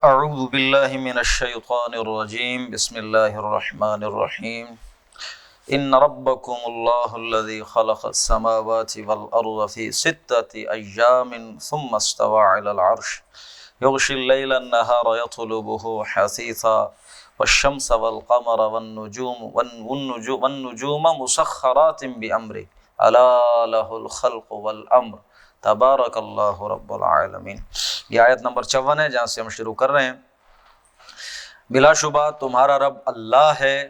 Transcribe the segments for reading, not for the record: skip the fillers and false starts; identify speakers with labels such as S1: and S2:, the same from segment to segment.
S1: اعوذ باللہ من الشیطان الرجیم بسم اللہ الرحمن الرحیم ان ربکم اللہ الذی خلق السماوات والارض فی ستۃ ایام ثم استوى علی العرش یغشی اللیل النہار یطلبہ حثیثا والشمس والقمر والنجوم مسخرات بامرہ الا لہ الخلق والامر تبارک اللہ رب العالمین۔ یہ آیت نمبر 54 ہے جہاں سے ہم شروع کر رہے ہیں۔ بلا شبہ تمہارا رب اللہ ہے،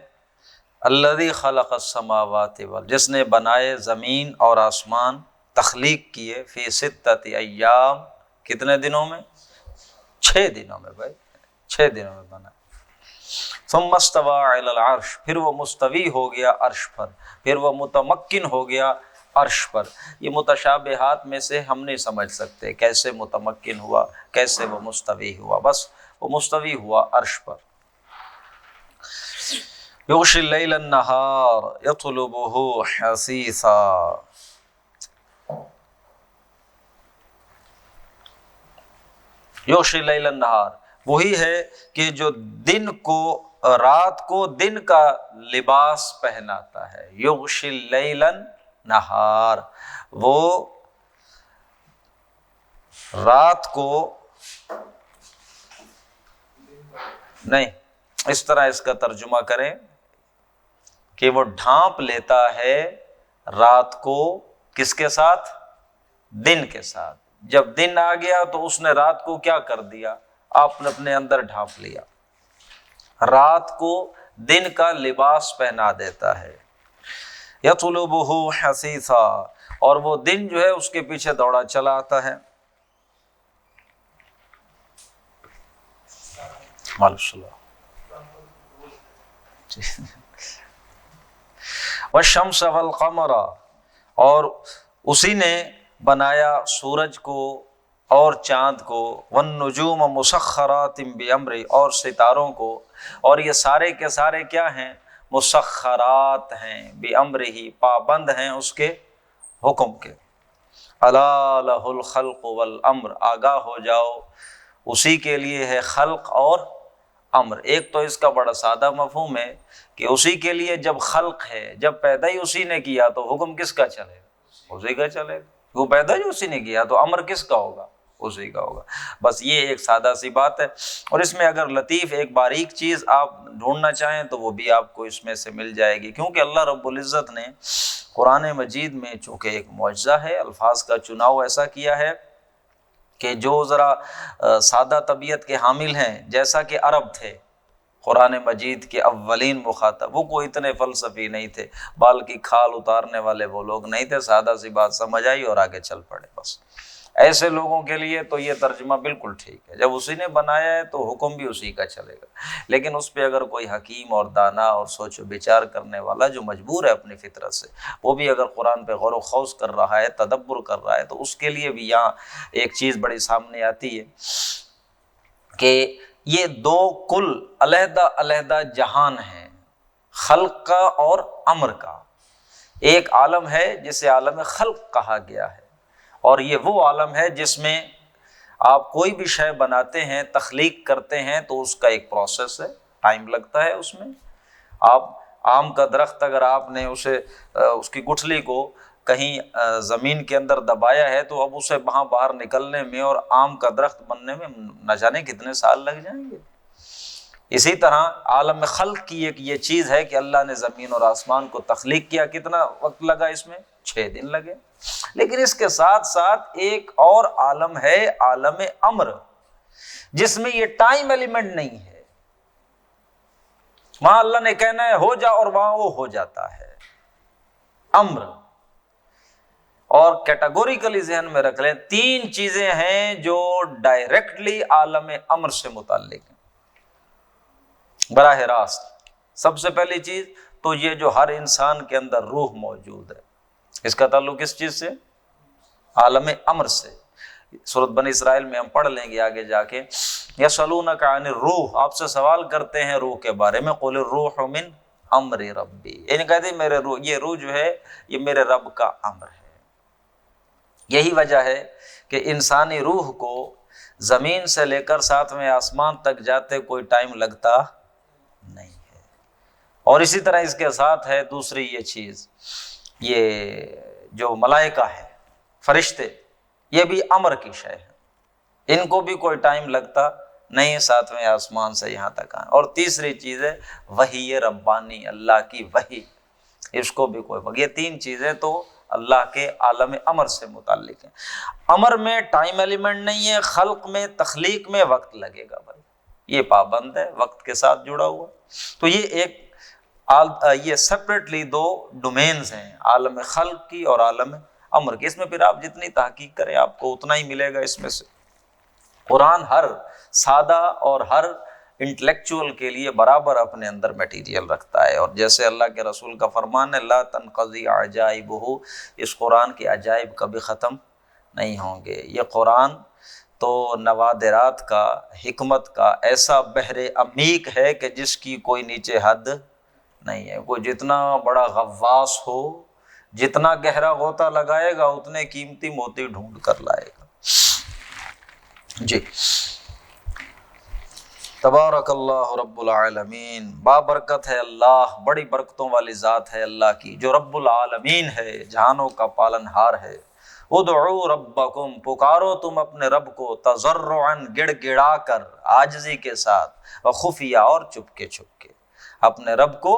S1: الذی خلق السماوات والارض، جس نے بنائے زمین اور آسمان، تخلیق کیے، فی ستۃ ایام، کتنے دنوں میں؟ 6 دنوں میں بھائی، 6 دنوں میں بنا۔ ثم استوى علی العرش، پھر وہ مستوی ہو گیا عرش پر، پھر وہ متمکن ہو گیا عرش پر۔ یہ متشابہات میں سے ہم نہیں سمجھ سکتے کیسے متمکن ہوا، کیسے وہ مستوی ہوا، بس وہ مستوی ہوا عرش پر۔ یغشی اللیل النہار یطلبہ حثیثا، یغشی اللیل النہار وہی ہے کہ جو دن کو، رات کو دن کا لباس پہناتا ہے۔ یغشی اللیل النہار، وہ رات کو نہیں، اس طرح اس کا ترجمہ کریں کہ وہ ڈھانپ لیتا ہے رات کو، کس کے ساتھ؟ دن کے ساتھ۔ جب دن آ گیا تو اس نے رات کو کیا کر دیا؟ آپ نے اپنے اندر ڈھانپ لیا، رات کو دن کا لباس پہنا دیتا ہے۔ یطلبہ حثیثا، اور وہ دن جو ہے اس کے پیچھے دوڑا چلا آتا ہے۔ والشمس والقمر، اور اسی نے بنایا سورج کو اور چاند کو، والنجوم مسخرات بامرہ، اور ستاروں کو، اور یہ سارے کے سارے کیا ہیں؟ مسخرات ہیں، بامرہ، پابند ہیں اس کے حکم کے۔ الا لہ الخلق والامر، آگاہ ہو جاؤ، اسی کے لیے ہے خلق اور امر۔ ایک تو اس کا بڑا سادہ مفہوم ہے کہ اسی کے لیے جب خلق ہے، جب پیدا ہی اسی نے کیا تو حکم کس کا چلے گا؟ اسی کا چلے گا۔ وہ پیدا ہی اسی نے کیا تو امر کس کا ہوگا؟ اسی کا ہوگا۔ بس یہ ایک سادہ سی بات ہے، اور اس میں اگر لطیف ایک باریک چیز آپ ڈھونڈنا چاہیں تو وہ بھی آپ کو اس میں سے مل جائے گی، کیونکہ اللہ رب العزت نے قرآن مجید میں چونکہ ایک معجزہ ہے، الفاظ کا چناؤ ایسا کیا ہے کہ جو ذرا سادہ طبیعت کے حامل ہیں، جیسا کہ عرب تھے قرآن مجید کے اولین مخاطب، وہ کوئی اتنے فلسفی نہیں تھے، بال کی کھال اتارنے والے وہ لوگ نہیں تھے، سادہ سی بات سمجھ آئی اور آگے چل پڑے بس۔ ایسے لوگوں کے لیے تو یہ ترجمہ بالکل ٹھیک ہے، جب اسی نے بنایا ہے تو حکم بھی اسی کا چلے گا۔ لیکن اس پہ اگر کوئی حکیم اور دانا اور سوچ و بچار کرنے والا جو مجبور ہے اپنی فطرت سے، وہ بھی اگر قرآن پہ غور و خوض کر رہا ہے، تدبر کر رہا ہے، تو اس کے لیے بھی یہاں ایک چیز بڑی سامنے آتی ہے کہ یہ دو کل علیحدہ علیحدہ جہان ہیں، خلق کا اور امر کا۔ ایک عالم ہے جسے عالم خلق کہا گیا ہے، اور یہ وہ عالم ہے جس میں آپ کوئی بھی شے بناتے ہیں، تخلیق کرتے ہیں تو اس کا ایک پروسیس ہے، ٹائم لگتا ہے اس میں۔ آپ آم کا درخت اگر آپ نے اس کی گٹھلی کو کہیں زمین کے اندر دبایا ہے تو اب اسے وہاں باہر نکلنے میں اور آم کا درخت بننے میں نہ جانے کتنے سال لگ جائیں گے۔ اسی طرح عالم خلق کی ایک یہ چیز ہے کہ اللہ نے زمین اور آسمان کو تخلیق کیا، کتنا وقت لگا اس میں؟ 6 دن لگے۔ لیکن اس کے ساتھ ساتھ ایک اور عالم ہے، عالم امر، جس میں یہ ٹائم ایلیمنٹ نہیں ہے۔ وہاں اللہ نے کہنا ہے ہو جا اور وہاں وہ ہو جاتا ہے، امر۔ اور کیٹاگوریکلی ذہن میں رکھ لیں، 3 چیزیں ہیں جو ڈائریکٹلی عالم امر سے متعلق ہیں براہ راست۔ سب سے پہلی چیز تو یہ جو ہر انسان کے اندر روح موجود ہے، اس کا تعلق کس چیز سے؟ عالم امر سے۔ سورۃ بنی اسرائیل میں ہم پڑھ لیں گے آگے جا کے، یسألونک عن الروح، آپ سے سوال کرتے ہیں روح کے بارے میں، قل الروح من امر ربی، یعنی کہتے ہیں میرے روح، یہ روح جو ہے یہ میرے رب کا امر ہے۔ یہی وجہ ہے کہ انسانی روح کو زمین سے لے کر 7ویں آسمان تک جاتے کوئی ٹائم لگتا نہیں ہے۔ اور اسی طرح اس کے ساتھ ہے دوسری یہ چیز، یہ جو ملائکہ ہے، فرشتے، یہ بھی امر کی شے ہے، ان کو بھی کوئی ٹائم لگتا نہیں 7ویں آسمان سے یہاں تک آنا۔ اور تیسری چیز ہے وحی ربانی، اللہ کی وحی، اس کو بھی کوئی وقت۔ یہ 3 چیزیں تو اللہ کے عالم امر سے متعلق ہیں۔ امر میں ٹائم ایلیمنٹ نہیں ہے، خلق میں، تخلیق میں وقت لگے گا بھائی، یہ پابند ہے، وقت کے ساتھ جڑا ہوا۔ تو یہ سپریٹلی 2 ڈومینز ہیں، عالم خلق کی اور عالم امر کی۔ اس میں پھر آپ جتنی تحقیق کریں آپ کو اتنا ہی ملے گا اس میں سے۔ قرآن ہر سادہ اور ہر انٹلیکچوئل کے لیے برابر اپنے اندر میٹیریل رکھتا ہے، اور جیسے اللہ کے رسول کا فرمان ہے لا تنقضی عجائبہ، اس قرآن کے عجائب کبھی ختم نہیں ہوں گے۔ یہ قرآن تو نوادرات کا، حکمت کا ایسا بحر عمیق ہے کہ جس کی کوئی نیچے حد نہیں ہے۔ کوئی جتنا بڑا غواص ہو، جتنا گہرا غوطہ لگائے گا اتنے قیمتی موتی ڈھونڈ کر لائے گا۔ جی، تبارک اللہ رب العالمین، بابرکت ہے اللہ، بڑی برکتوں والی ذات ہے اللہ کی، جو رب العالمین ہے، جہانوں کا پالنہار ہے۔ ادعو ربکم، پکارو تم اپنے رب کو، تضرعا، گڑ گڑا کر، عاجزی کے ساتھ، وخفیہ، اور چپ کے اپنے رب کو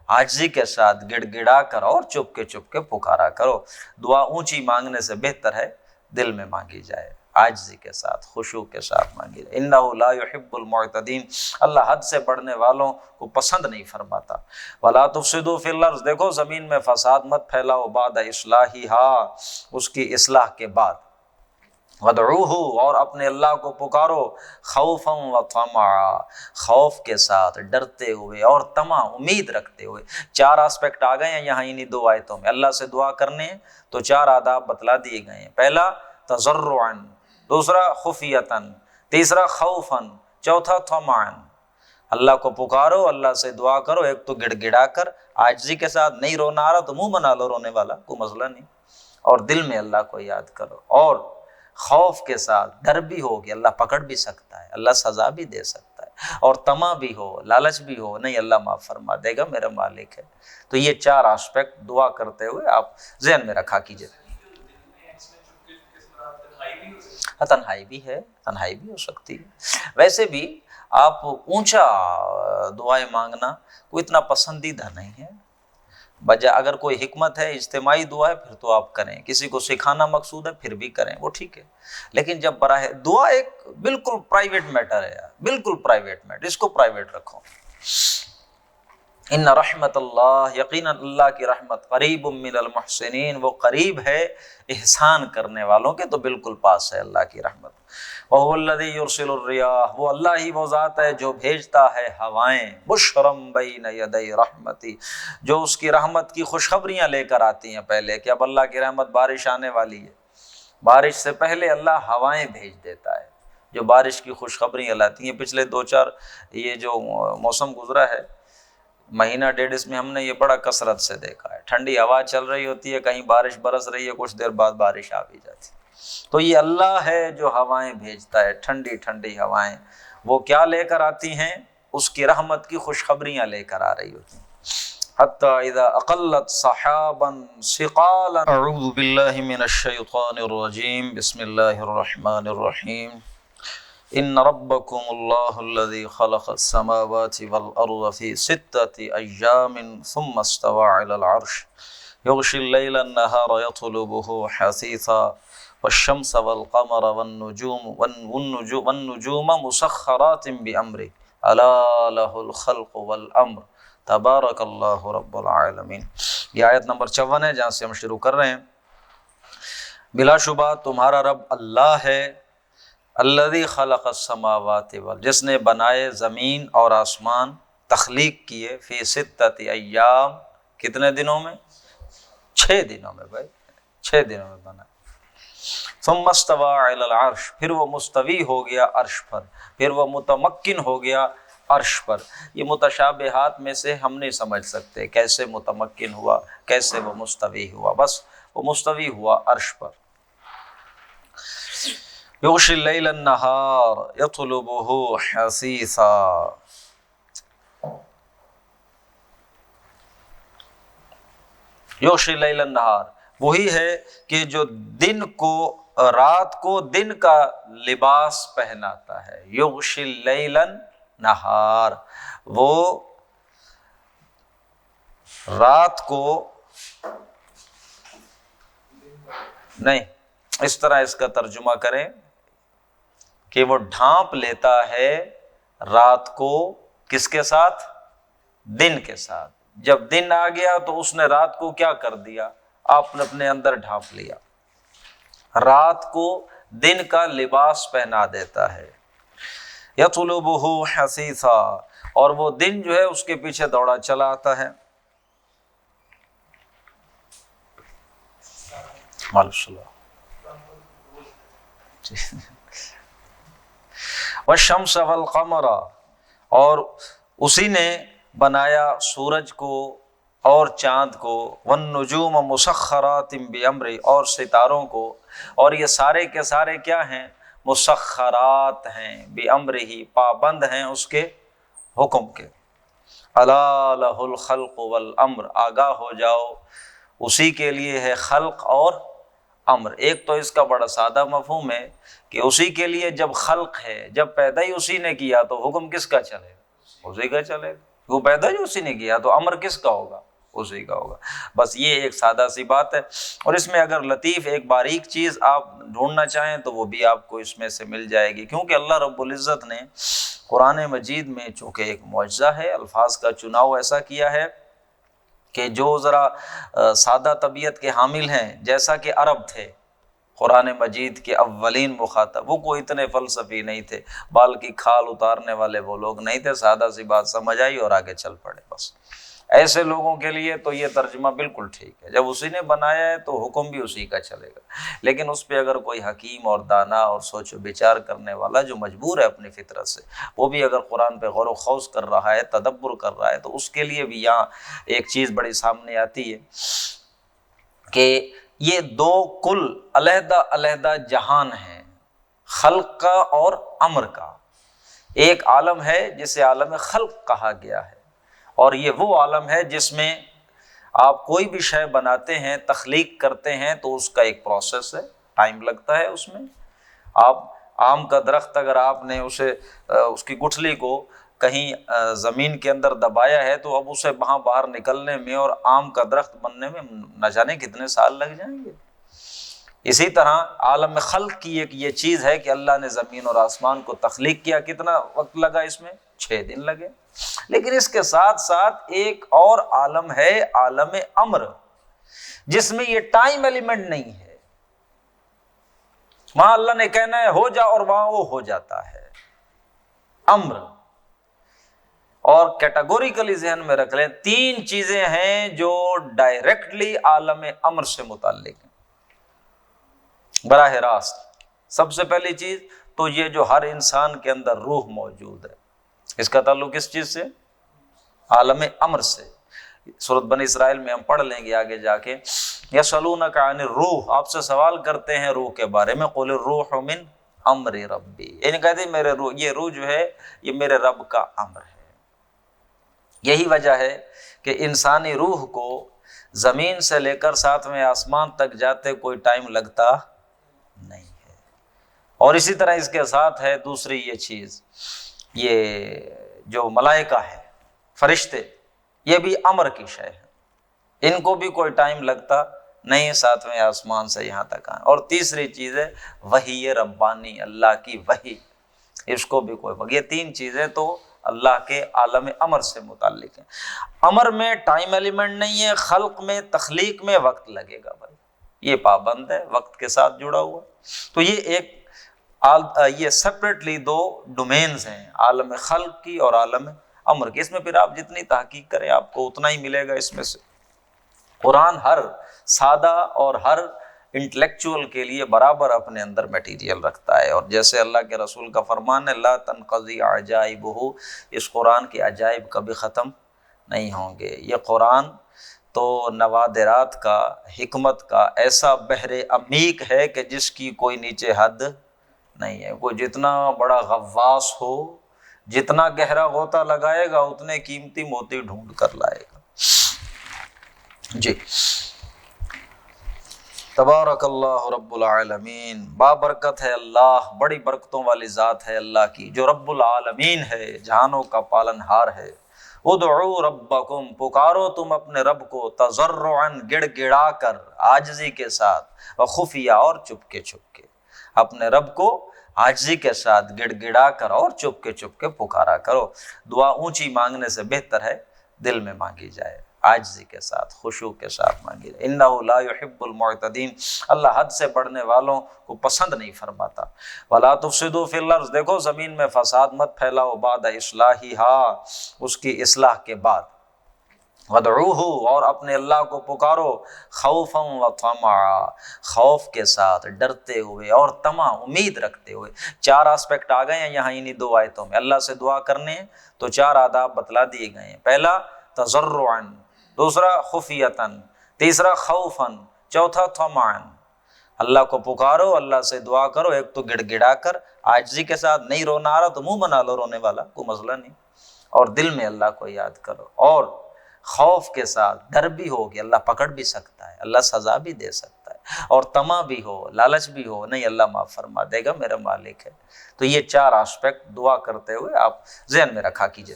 S1: عاجزی کے ساتھ گڑ گڑا کر اور چپ کے پکارا کرو۔ دعا اونچی مانگنے سے بہتر ہے دل میں مانگی جائے، عاجزی کے ساتھ، خشوع کے ساتھ مانگی جائے۔ انہ لا يحب المعتدین، اللہ حد سے بڑھنے والوں کو پسند نہیں فرماتا۔ ولا تفسدوا فی الارض، دیکھو زمین میں فساد مت پھیلاؤ، بعد اصلاحها، اس کی اصلاح کے بعد۔ وادعوہ، اور اپنے اللہ کو پکارو، خوفا وطمعا، خوف کے ساتھ، ڈرتے ہوئے، اور طمع، امید رکھتے ہوئے۔ 4 آسپیکٹ آ گئے ہیں یہاں انہی 2 آیتوں میں۔ اللہ سے دعا کرنے ہیں تو 4 آداب بتلا دیے گئے ہیں۔ پہلا تضرعا، دوسرا خفیتاً، تیسرا خوفاً، چوتھا طمعاً۔ اللہ کو پکارو، اللہ سے دعا کرو، ایک تو گڑ گڑا کر، عاجزی کے ساتھ، نہیں رونا آ رہا تو منہ بنا لو رونے والا، کوئی مسئلہ نہیں، اور دل میں اللہ کو یاد کرو، اور خوف کے ساتھ، ڈر بھی ہو کہ اللہ پکڑ بھی سکتا ہے، اللہ سزا بھی دے سکتا ہے، اور طمع بھی ہو، لالچ بھی ہو، نہیں اللہ معاف فرما دے گا، میرا مالک ہے۔ تو یہ 4 آسپیکٹ دعا کرتے ہوئے آپ ذہن میں رکھا کیجئے۔ تنہائی بھی ہے، تنہائی بھی ہو سکتی ہے۔ ویسے بھی آپ اونچا دعائیں مانگنا کوئی اتنا پسندیدہ نہیں ہے، بجا اگر کوئی حکمت ہے، اجتماعی دعا ہے، پھر تو آپ کریں، کسی کو سکھانا مقصود ہے پھر بھی کریں، وہ ٹھیک ہے۔ لیکن جب براہ دعا ایک بالکل پرائیویٹ میٹر ہے یار، بالکل پرائیویٹ میٹر، اس کو پرائیویٹ رکھو۔ ان رحمت اللہ، یقیناً اللہ کی رحمت، قریب من المحسنین، وہ قریب ہے احسان کرنے والوں کے، تو بالکل پاس ہے اللہ کی رحمت۔ وَهُوَ الَّذِي يُرْسِلُ الرِّيَاحَ، وہ اللہ ہی وہ ذات ہے جو بھیجتا ہے ہوائیں، بُشْرًا بَيْنَ يَدَيْ رَحْمَتِهِ، جو اس کی رحمت کی خوشخبریاں لے کر آتی ہیں پہلے، کہ اب اللہ کی رحمت بارش آنے والی ہے، بارش سے پہلے اللہ ہوائیں بھیج دیتا ہے جو بارش کی خوشخبریاں لاتی ہیں۔ پچھلے 2-4 یہ جو موسم گزرا ہے، مہینہ ڈیڑھ، اس میں ہم نے یہ بڑا کثرت سے دیکھا ہے، ٹھنڈی ہوا چل رہی ہوتی ہے، کہیں بارش برس رہی ہے، کچھ دیر بعد بارش آ بھی جاتی ہے۔ تو یہ اللہ ہے جو ہوائیں بھیجتا ہے، ٹھنڈی ٹھنڈی ہوائیں، وہ کیا لے کر آتی ہیں؟ اس کی رحمت کی خوشخبریاں لے کر آ رہی ہوتی ہیں۔ حتی اذا اقلت سحابا ثقالا، اعوذ باللہ من الشیطان الرجیم، بسم اللہ الرحمن الرحیم۔ ان ربکم اللہ الذی خلق السماوات والارض فی 6 ایام ثم استوى علی العرش یغشی اللیل النہار یطلبہ حثیثا والشمس والقمر والنجوم مسخرات بامرہ الا لہ الخلق والامر تبارک اللہ رب العالمین۔ یہ آیت نمبر 54 ہے جہاں سے ہم شروع کر رہے ہیں۔ بلا شبہ تمہارا رب اللہ ہے، الذی خلق السماوات والارض، جس نے بنائے زمین اور آسمان، تخلیق کیے، فی 6 ایام، کتنے دنوں میں؟ 6 دنوں میں بھائی، 6 دنوں میں بنا۔ ثم استوى علی العرش، پھر وہ مستوی ہو گیا عرش پر، پھر وہ متمکن ہو گیا عرش پر۔ یہ متشابہات میں سے ہم نہیں سمجھ سکتے کیسے متمکن ہوا، کیسے وہ مستوی ہوا، بس وہ مستوی ہوا عرش پر۔ یغشی اللیل النہار یطلبہ حثیثا، یغشی اللیل النہار وہی ہے کہ جو دن کو رات کو دن کا لباس پہناتا ہے. یغشی اللیل النہار، وہ رات کو نہیں، اس طرح اس کا ترجمہ کریں کہ وہ ڈھانپ لیتا ہے رات کو کس کے ساتھ؟ دن کے ساتھ. جب دن آ گیا تو اس نے رات کو کیا کر دیا؟ آپ نے اپنے اندر ڈھانپ لیا. رات کو دن کا لباس پہنا دیتا ہے. یطلبہ حثیثا، اور وہ دن جو ہے اس کے پیچھے دوڑا چلا آتا ہے. والشمس والقمر، اور اسی نے بنایا سورج کو اور چاند کو، والنجوم مسخرات بامرہ، اور ستاروں کو، اور یہ سارے کے سارے کیا ہیں؟ مسخرات ہیں، بامرہ، پابند ہیں اس کے حکم کے. الا لہ الخلق والامر، آگاہ ہو جاؤ اسی کے لیے ہے خلق اور امر. ایک تو اس کا بڑا سادہ مفہوم ہے کہ اسی کے لیے جب خلق ہے، جب پیدا ہی اسی نے کیا تو حکم کس کا چلے گا؟ اسی کا چلے گا. وہ پیدا ہی اسی نے کیا تو امر کس کا ہوگا؟ اسی کا ہوگا. بس یہ ایک سادہ سی بات ہے. اور اس میں اگر لطیف ایک باریک چیز آپ ڈھونڈنا چاہیں تو وہ بھی آپ کو اس میں سے مل جائے گی، کیونکہ اللہ رب العزت نے قرآن مجید میں چونکہ ایک معجزہ ہے، الفاظ کا چناؤ ایسا کیا ہے کہ جو ذرا سادہ طبیعت کے حامل ہیں، جیسا کہ عرب تھے قرآن مجید کے اولین مخاطب، وہ کوئی اتنے فلسفی نہیں تھے، بال کی کھال اتارنے والے وہ لوگ نہیں تھے. سادہ سی بات سمجھ آئی اور آگے چل پڑے. بس ایسے لوگوں کے لیے تو یہ ترجمہ بالکل ٹھیک ہے. جب اسی نے بنایا ہے تو حکم بھی اسی کا چلے گا. لیکن اس پہ اگر کوئی حکیم اور دانا اور سوچ و بچار کرنے والا جو مجبور ہے اپنی فطرت سے، وہ بھی اگر قرآن پہ غور و خوض کر رہا ہے، تدبر کر رہا ہے، تو اس کے لیے بھی یہاں ایک چیز بڑی سامنے آتی ہے کہ یہ دو کل علیحدہ علیحدہ جہان ہیں، خلق کا اور امر کا. ایک عالم ہے جسے عالم خلق کہا گیا ہے، اور یہ وہ عالم ہے جس میں آپ کوئی بھی شے بناتے ہیں، تخلیق کرتے ہیں تو اس کا ایک پروسیس ہے، ٹائم لگتا ہے اس میں. آپ آم کا درخت اگر آپ نے اسے اس کی گٹھلی کو کہیں زمین کے اندر دبایا ہے تو اب اسے وہاں باہر نکلنے میں اور آم کا درخت بننے میں نہ جانے کتنے سال لگ جائیں گے. اسی طرح عالم خلق کی ایک یہ چیز ہے کہ اللہ نے زمین اور آسمان کو تخلیق کیا. کتنا وقت لگا اس میں؟ 6 دن لگے. لیکن اس کے ساتھ ساتھ ایک اور عالم ہے، عالم امر، جس میں یہ ٹائم ایلیمنٹ نہیں ہے. وہاں اللہ نے کہنا ہے ہو جا اور وہاں وہ ہو جاتا ہے، امر. اور کیٹاگوریکلی ذہن میں رکھ لیں 3 چیزیں ہیں جو ڈائریکٹلی عالم امر سے متعلق ہیں براہ راست. سب سے پہلی چیز تو یہ جو ہر انسان کے اندر روح موجود ہے، اس کا تعلق کس چیز سے؟ عالم امر سے. سورۃ بنی اسرائیل میں ہم پڑھ لیں گے آگے جا کے، یسألونک عن الروح، آپ سے سوال کرتے ہیں روح کے بارے میں، قل الروح من امر ربی، یعنی کہتے ہیں میرے روح، یہ روح جو ہے یہ میرے رب کا امر ہے. یہی وجہ ہے کہ انسانی روح کو زمین سے لے کر 7ویں آسمان تک جاتے کوئی ٹائم لگتا نہیں ہے. اور اسی طرح اس کے ساتھ ہے دوسری یہ چیز، یہ جو ملائکہ ہے، فرشتے، یہ بھی امر کی شے ہے، ان کو بھی کوئی ٹائم لگتا نہیں 7ویں آسمان سے یہاں تک آئے. اور تیسری چیز ہے وحی ربانی، اللہ کی وحی، اس کو بھی کوئی وقت. یہ 3 چیزیں تو اللہ کے عالم امر سے متعلق ہیں. امر میں ٹائم ایلیمنٹ نہیں ہے، خلق میں، تخلیق میں وقت لگے گا بھائی، یہ پابند ہے، وقت کے ساتھ جڑا ہوا. تو یہ سپریٹلی 2 ڈومینز ہیں، عالم خلق کی اور عالم امر کی. اس میں پھر آپ جتنی تحقیق کریں آپ کو اتنا ہی ملے گا اس میں سے. قرآن ہر سادہ اور ہر انٹلیکچوئل کے لیے برابر اپنے اندر میٹیریل رکھتا ہے. اور جیسے اللہ کے رسول کا فرمان ہے لا تنقضی عجائبہ، اس قرآن کے عجائب کبھی ختم نہیں ہوں گے. یہ قرآن تو نوادرات کا، حکمت کا ایسا بحر عمیق ہے کہ جس کی کوئی نیچے حد نہیں ہے۔ کوئی جتنا بڑا غواص ہو، جتنا گہرا غوطہ لگائے گا اتنے قیمتی موتی ڈھونڈ کر لائے گا۔ جی، تبارک اللہ رب العالمین، بابرکت ہے اللہ، بڑی برکتوں والی ذات ہے اللہ کی، جو رب العالمین ہے، جہانوں کا پالن ہار ہے۔ ادعو ربکم، پکارو تم اپنے رب کو، تضرعا، گڑ گڑا کر، عاجزی کے ساتھ، وخفیہ، اور چپ کے اپنے رب کو عاجزی کے ساتھ گڑ گڑا کر اور چپ کے پکارا کرو۔ دعا اونچی مانگنے سے بہتر ہے دل میں مانگی جائے، عاجزی کے ساتھ، خشوع کے ساتھ مانگی جائے۔ انہ لا يحب المعتدین، اللہ حد سے بڑھنے والوں کو پسند نہیں فرماتا۔ ولا تفسدوا فی الارض، دیکھو زمین میں فساد مت پھیلاؤ، بعد اصلاحھا، اس کی اصلاح کے بعد، وادعوہ، اور اپنے اللہ کو پکارو، خوفا وطمعا، خوف کے ساتھ، ڈرتے ہوئے، اور طمع، امید رکھتے ہوئے۔ چار آسپیکٹ آ گئے ہیں یہاں انہی دو آیتوں میں، اللہ سے دعا کرنے ہیں تو چار آداب بتلا دیے گئے ہیں۔ پہلا تضرعا، دوسرا خفیتاً، تیسرا خوفاً، چوتھا طمعاً۔ اللہ کو پکارو، اللہ سے دعا کرو، ایک تو گڑ گڑا کر، عاجزی کے ساتھ، نہیں رونا آ رہا تو منہ بنا لو رونے والا، کوئی مسئلہ نہیں، اور دل میں اللہ کو یاد کرو، اور خوف کے ساتھ، ڈر بھی ہو کہ اللہ پکڑ بھی سکتا ہے، اللہ سزا بھی دے سکتا ہے، اور طمع بھی ہو، لالچ بھی ہو، نہیں اللہ معاف فرما دے گا، میرا مالک ہے۔ تو یہ چار آسپیکٹ دعا کرتے ہوئے آپ ذہن میں رکھا کیجئے۔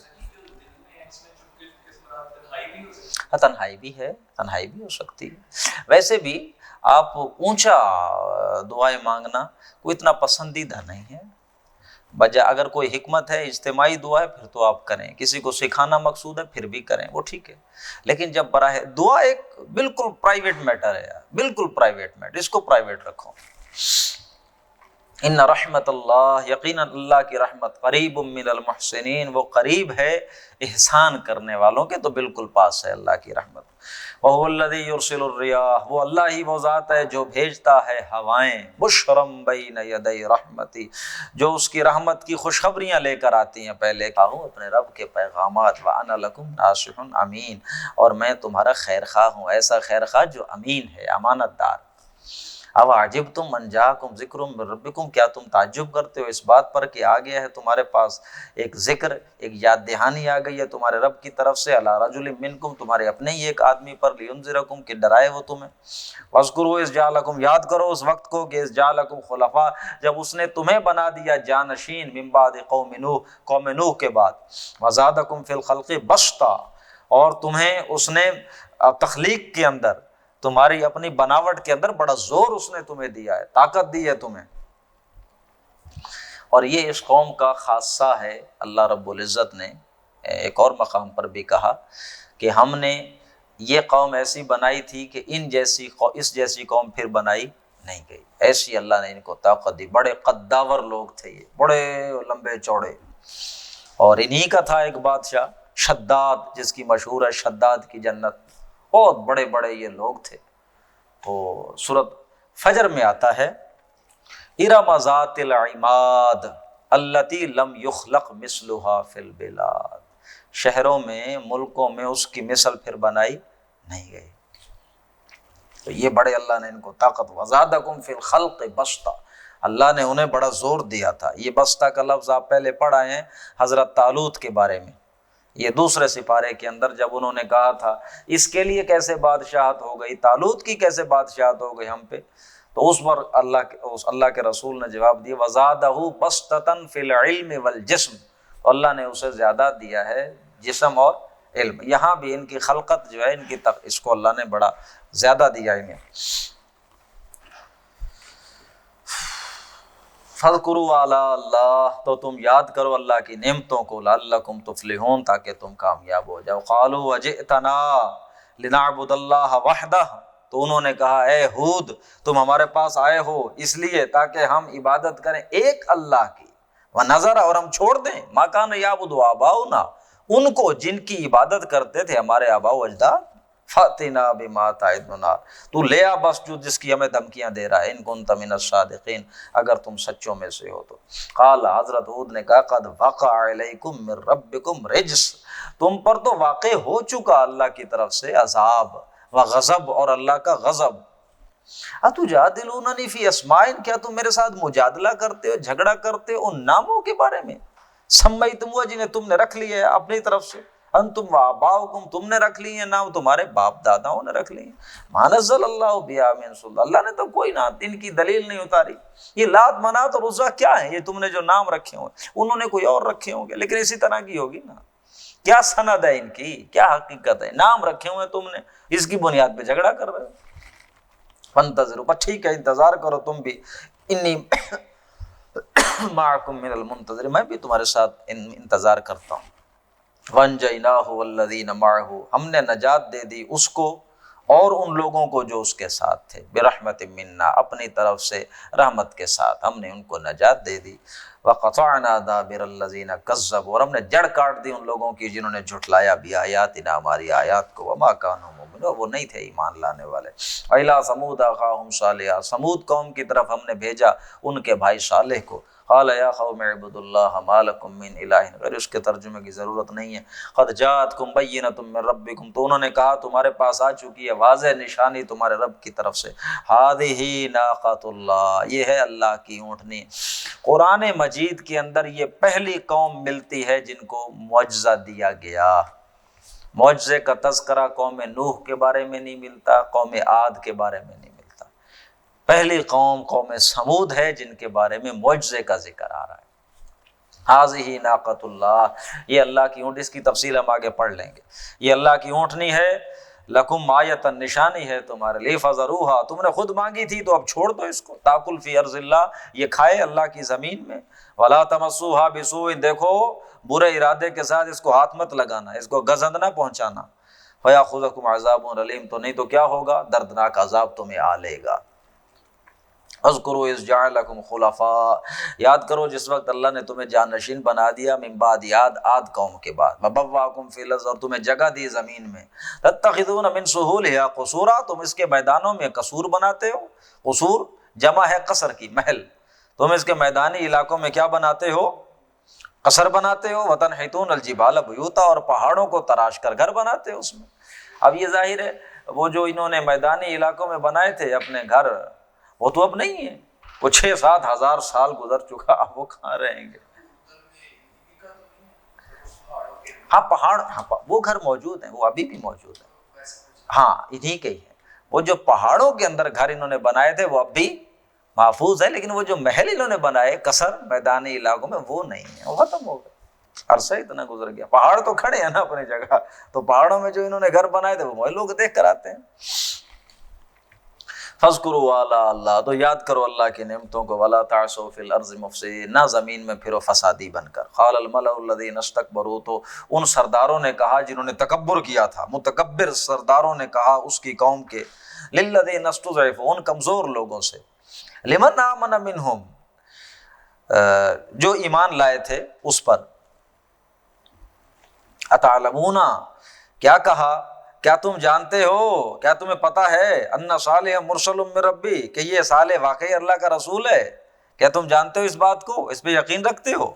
S1: تنہائی بھی ہے، تنہائی بھی ہو سکتی ہے۔ ویسے بھی آپ اونچا دعائیں مانگنا کوئی اتنا پسندیدہ نہیں ہے، بجا اگر کوئی حکمت ہے، اجتماعی دعا ہے، پھر تو آپ کریں، کسی کو سکھانا مقصود ہے پھر بھی کریں، وہ ٹھیک ہے۔ لیکن جب براہ دعا ایک بالکل پرائیویٹ میٹر ہے یار، بالکل پرائیویٹ میٹر، اس کو پرائیویٹ رکھو۔ ان رحمت اللہ، یقینا اللہ کی رحمت، قریب من المحسنین، وہ قریب ہے احسان کرنے والوں کے، تو بالکل پاس ہے اللہ کی رحمت۔ وَهُوَ الَّذِي يُرْسِلُ الرِّيَاحَ، وہ اللہ ہی وہ ذات ہے جو بھیجتا ہے ہوائیں، بُشْرًا بَيْنَ يَدَيْ رَحْمَتِهِ، جو اس کی رحمت کی خوشخبریاں لے کر آتی ہیں پہلے ہوں اپنے رب کے پیغامات، وَأَنَا لَكُمْ نَاصِحٌ أَمِينٌ، اور میں تمہارا خیر خواہ ہوں، ایسا خیر خواہ جو امین ہے، امانت دار۔ اب عجبتم ان جاءکم ذکر من ربکم، کیا تم تعجب کرتے ہو اس بات پر کہ آ گیا ہے تمہارے پاس ایک ذکر، ایک یاد دہانی آ گئی ہے تمہارے رب کی طرف سے، علی رجل منکم، تمہارے اپنے ہی ایک آدمی پر، لینذرکم، کہ ڈرائے وہ تمہیں۔ واذکروا اذ جعلکم، یاد کرو اس وقت کو کہ اذ جعلکم خلفاء، جب اس نے تمہیں بنا دیا جانشین، من بعد قوم نوح، قوم نوح کے بعد، وزادکم فی الخلق بسطا، اور تمہیں اس نے تخلیق کے اندر، تمہاری اپنی بناوٹ کے اندر بڑا زور اس نے تمہیں دیا ہے، طاقت دی ہے تمہیں۔ اور یہ اس قوم کا خاصہ ہے، اللہ رب العزت نے ایک اور مقام پر بھی کہا کہ ہم نے یہ قوم ایسی بنائی تھی کہ اس جیسی قوم پھر بنائی نہیں گئی، ایسی اللہ نے ان کو طاقت دی، بڑے قداور لوگ تھے یہ، بڑے لمبے چوڑے، اور انہی کا تھا ایک بادشاہ شداد، جس کی مشہور ہے شداد کی جنت، بہت بڑے بڑے یہ لوگ تھے۔ تو سورۃ فجر میں آتا ہے، ارم ذات العماد التی لم یخلق مثلها فی البلاد، شہروں میں، ملکوں میں اس کی مثل پھر بنائی نہیں گئی۔ تو یہ بڑے اللہ نے ان کو طاقت، وزادکم فی الخلق بسطا، اللہ نے انہیں بڑا زور دیا تھا۔ یہ بسطا کا لفظ آپ پہلے پڑھ آئے ہیں حضرت طالوت کے بارے میں، یہ دوسرے سپارے کے اندر، جب انہوں نے کہا تھا اس کے لیے کیسے بادشاہت ہو گئی، طالوت کی کیسے بادشاہت ہو گئی ہم پہ، تو اس پر اللہ کے رسول نے جواب دیا، وَزَادَهُ بَسْطَةً فِي الْعِلْمِ وَالْجِسْمِ، تو اللہ نے اسے زیادہ دیا ہے جسم اور علم۔ یہاں بھی ان کی خلقت جو ہے، ان کی اس کو اللہ نے بڑا زیادہ دیا انہیں۔ فَاذْكُرُوا آلَاءَ اللَّهِ، تو تم یاد کرو اللہ کی نعمتوں کو، لَعَلَّكُمْ تُفْلِحُونَ، تاکہ تم کامیاب ہو جاؤ۔ قَالُوا وَجِئْتَنَا لِنَعْبُدَ اللَّهَ وَحْدَهُ، تو انہوں نے کہا اے ہود، تم ہمارے پاس آئے ہو اس لیے تاکہ ہم عبادت کریں ایک اللہ کی، وَنَذَرَ، اور ہم چھوڑ دیں، مَا كَانَ يَعْبُدُ آبَاؤُنَا، ان کو جن کی عبادت کرتے تھے ہمارے آباء و اجداد، فَأْتِنَا بِمَا تَعِدُنَا، تو لے آ بس جو جس کی ہمیں دھمکیاں دے رہا ہے، ان كُنتَ مِنَ الصَّادِقِينَ، اگر تم سچوں میں سے ہو تو۔ قال، حضرت ہود نے کہا، قد وقع علیکم من ربکم رجس، تم پر تو واقع ہو چکا اللہ کی طرف سے عذاب، وغضب، اور اللہ کا غضب، اتجادلوننی فی اسماء، کیا تم میرے ساتھ مجادلہ کرتے ہو، جھگڑا کرتے ہو ان ناموں کے بارے میں، سمیتموها جنہیں تم نے رکھ لیا ہے اپنی طرف سے، انتم وآباؤکم تم نے رکھ لی ہیں نام، تمہارے باپ داداؤں نے رکھ لی ہیں، ما نزل اللہ بہا من سلطان، اللہ نے تو کوئی نہ ان کی دلیل نہیں اتاری۔ یہ لات منات اور عزیٰ کیا ہے؟ یہ تم نے جو نام رکھے ہوں انہوں نے کوئی اور رکھے ہوں گے، لیکن اسی طرح کی ہوگی نا۔ کیا سند ہے ان کی، کیا حقیقت ہے؟ نام رکھے ہوئے تم نے، اس کی بنیاد پہ جھگڑا کر رہے ہو۔ فانتظروا، بس ٹھیک ہے انتظار کرو تم بھی، انی معکم من المنتظر، میں بھی تمہارے ساتھ انتظار کرتا ہوں۔ وانجیناہ والذین معہ، ہم نے نجات دے دی اس کو اور ان لوگوں کو جو اس کے ساتھ تھے، برحمت منا، اپنی طرف سے رحمت کے ساتھ ہم نے ان کو نجات دے دی۔ وقطعنا دابر الذین کذبوا، اور ہم نے جڑ کاٹ دی ان لوگوں کی جنہوں نے جھٹلایا بآیاتنا، ہماری آیات کو، وما کانوا مؤمنین، وہ نہیں تھے ایمان لانے والے۔ وإلی ثمود أخاهم صالحا، ثمود قوم کی طرف ہم نے بھیجا ان کے بھائی صالح کو۔ قال یا قوم اعبدوا اللہ ما لکم من الہ غیر، اس کے ترجمے کی ضرورت نہیں ہے۔ قد جاءتکم بینۃ من ربکم، تو انہوں نے کہا تمہارے پاس آ چکی ہے واضح نشانی تمہارے رب کی طرف سے۔ ہذہ ناقۃ اللہ، یہ ہے اللہ کی اونٹنی۔ قرآن مجید کے اندر یہ پہلی قوم ملتی ہے جن کو معجزہ دیا گیا۔ معجزے کا تذکرہ قوم نوح کے بارے میں نہیں ملتا، قوم عاد کے بارے میں نہیں ملتا۔ پہلی قوم قوم ثمود ہے جن کے بارے میں معجزے کا ذکر آ رہا ہے۔ ہذہ ناقۃ اللہ، یہ اللہ کی اونٹ، اس کی تفصیل ہم آگے پڑھ لیں گے۔ یہ اللہ کی اونٹنی ہے، لکم آیۃ، نشانی ہے تمہارے لیے، فذروہا، تم نے خود مانگی تھی تو اب چھوڑ دو اس کو، تاکل فی ارض اللہ، یہ کھائے اللہ کی زمین میں، ولا تمسوہا بسوء، دیکھو برے ارادے کے ساتھ اس کو ہاتھ مت لگانا، اس کو گزند نہ پہنچانا، فیاخذکم عذاب علیم، تو نہیں تو کیا ہوگا، دردناک عذاب تمہیں آ لے گا۔ اذکروا اذ جعلکم خلفاء، یاد کرو جس وقت اللہ نے تمہیں جانشین بنا دیا، من بعد عاد قوم کے بعد، وبواکم فی الارض، اور تمہیں جگہ دی زمین میں، تتخذون من سہولہا قصورا، تم اس کے میدانوں میں قصور بناتے ہو، قصور جمع ہے قصر کی، محل، تم اس کے میدانی علاقوں میں کیا بناتے ہو، قصر بناتے ہو، وتنحتون الجبال بیوتا، اور پہاڑوں کو تراش کر گھر بناتے ہو اس میں۔ اب یہ ظاہر ہے وہ جو انہوں نے میدانی علاقوں میں بنائے تھے اپنے گھر، وہ تو اب نہیں ہے، وہ 6-7 ہزار سال گزر چکا، اب وہ کہاں رہیں گے؟ ہاں پہاڑ، ہاں وہ گھر موجود ہیں، وہ ابھی بھی موجود ہیں، ہاں انہی کے ہی ہیں۔ وہ جو پہاڑوں کے اندر گھر انہوں نے بنائے تھے وہ اب بھی محفوظ ہے، لیکن وہ جو محل انہوں نے بنائے قصر میدانی علاقوں میں، وہ نہیں ہے، وہ ختم ہو گئے، عرصہ اتنا گزر گیا۔ پہاڑ تو کھڑے ہیں نا اپنی جگہ، تو پہاڑوں میں جو انہوں نے گھر بنائے تھے وہ لوگ دیکھ کر آتے ہیں۔ فاذکروا آلاء اللہ، تو یاد کرو اللہ کی نعمتوں کو، ولا تعثوا فی الارض مفسدین، نہ زمین میں پھرو فسادی بن کر۔ قال الملأ الذین استکبروا، تو ان سرداروں نے کہا جنہوں نے تکبر کیا تھا، متکبر سرداروں نے کہا اس کی قوم کے، للذین استضعفوا، ان کمزور لوگوں سے، لمن آمن منہم، جو ایمان لائے تھے اس پر، اتعلمون، کیا کہا، کیا تم جانتے ہو، کیا تمہیں پتہ ہے، ان صالح مرسل من ربی، کہ یہ صالح واقعی اللہ کا رسول ہے، کیا تم جانتے ہو اس بات کو، اس پہ یقین رکھتے ہو؟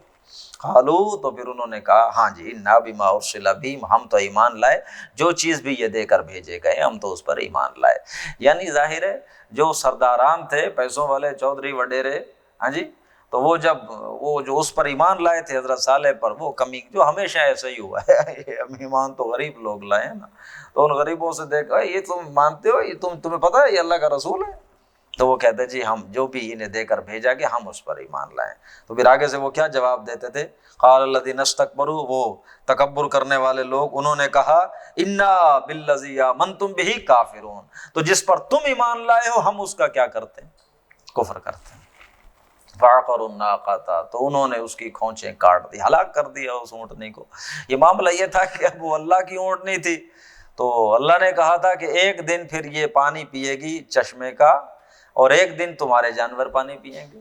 S1: قالو، تو پھر انہوں نے کہا ہاں جی، انا بما ارسل بہ، ہم تو ایمان لائے، جو چیز بھی یہ دے کر بھیجے گئے ہم تو اس پر ایمان لائے۔ یعنی ظاہر ہے جو سرداران تھے، پیسوں والے، چودھری وڈیرے، ہاں جی، تو وہ جب وہ جو اس پر ایمان لائے تھے حضرت صالح پر، وہ کمی، جو ہمیشہ ایسا ہی ہوا ہے، ایمان تو غریب لوگ لائے ہیں نا، تو ان غریبوں سے دیکھا یہ تم مانتے ہو، یہ تمہیں پتہ ہے یہ اللہ کا رسول ہے، تو وہ کہتے جی ہم جو بھی انہیں دے کر بھیجا کہ ہم اس پر ایمان لائیں۔ تو پھر آگے سے وہ کیا جواب دیتے تھے، قال الذین استکبروا، وہ تکبر کرنے والے لوگ، انہوں نے کہا انا بالذی آمنتم بہ کافرون، تو جس پر تم ایمان لائے ہو ہم اس کا کیا کرتے ہیں، کفر کرتے ہیں۔ فعقروا الناقۃ، تو انہوں نے اس کی کھونچیں کاٹ دی، ہلاک کر دیا اس اونٹنی کو۔ یہ معاملہ یہ تھا کہ اب وہ اللہ کی اونٹنی تھی، تو اللہ نے کہا تھا کہ ایک دن پھر یہ پانی پیے گی چشمے کا، اور ایک دن تمہارے جانور پانی پئیں گے،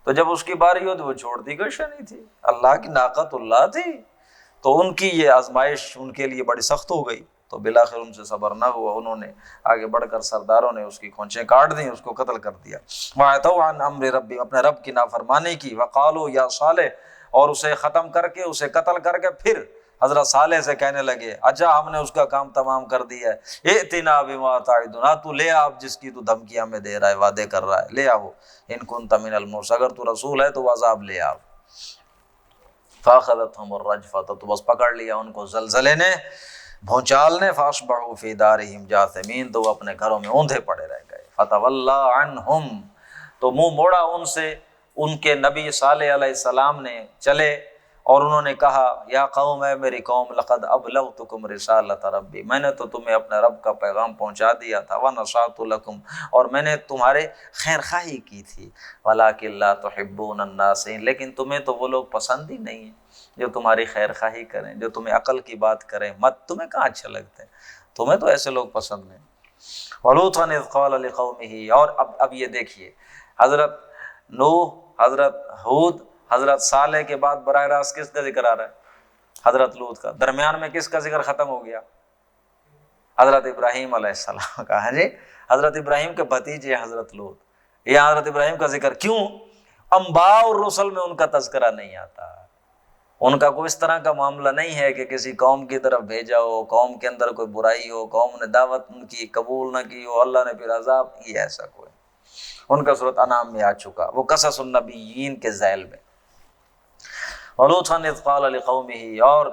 S1: تو جب اس کی باری ہو تو وہ چھوڑ دی گئی، نہیں تھی، اللہ کی ناقت اللہ تھی، تو ان کی یہ آزمائش ان کے لیے بڑی سخت ہو گئی، تو بالآخر ان سے صبر نہ ہوا، انہوں نے آگے بڑھ کر سرداروں نے اس کی کھونچیں کاٹ دیں، اس کو قتل کر دیا۔ وَعَتَوْا عَنْ أَمْرِ رَبِّ، اپنے رب کی نافرمانی کی، وَقَالُوا يَا صالح، اور اسے ختم کر کے، اسے قتل کر کے پھر حضرت صالح سے کہنے لگے اچھا ہم نے اس کا کام تمام کر دیا ہے، ائتنا بما تعدنا، تو لے آپ جس کی تو دھمکی ہمیں دے رہا ہے، وعدے کر رہا ہے، لے آؤ، ان کنت من المرسلین، اگر تو رسول ہے تو عذاب لے آؤ۔ فاخذتهم الرجفة، تو بس پکڑ لیا ان کو زلزلے نے، بھونچال نے، فاصبحوا فی دارہم جاثمین، تو وہ اپنے گھروں میں اوندھے پڑے رہ گئے۔ فتولی عنہم، تو منہ موڑا ان سے، ان کے نبی صالح علیہ السلام نے چلے اور انہوں نے کہا یا قوم، اے میری قوم، لقد ابلغتکم رسالۃ ربی، میں نے تو تمہیں اپنے رب کا پیغام پہنچا دیا تھا، ونصحت لکم، اور میں نے تمہارے خیر خواہی کی تھی، ولکن لا تحبون الناصحین، لیکن تمہیں تو وہ لوگ پسند ہی نہیں ہیں جو تمہاری خیر خواہی کریں، جو تمہیں عقل کی بات کریں، مت تمہیں کہاں اچھے لگتے ہیں، تمہیں تو ایسے لوگ پسند نہیں۔ وَلُوطًا إِذْ قَالَ لِقَوْمِهِ، اور اب یہ دیکھیے، حضرت نوح، حضرت ہود، حضرت صالح کے بعد براہ راست کس کا ذکر آ رہا ہے؟ حضرت لوط کا۔ درمیان میں کس کا ذکر ختم ہو گیا؟ حضرت ابراہیم علیہ السلام کا۔ ہے جی، حضرت ابراہیم کے بھتیجے حضرت لوط، یہ حضرت ابراہیم کا ذکر کیوں؟ انبیاء اور رسل میں ان کا تذکرہ نہیں آتا، ان کا کوئی اس طرح کا معاملہ نہیں ہے کہ کسی قوم کی طرف بھیجا ہو، قوم کے اندر کوئی برائی ہو، قوم نے دعوت ان کی قبول نہ کی ہو، اللہ نے پھر عذاب، یہ ایسا کوئی، ان کا صورت انعام میں آ چکا، وہ قصص النبیین کے ذیل میں۔ وَلُوطًا إِذْ قَالَ لِقَوْمِهِ، اور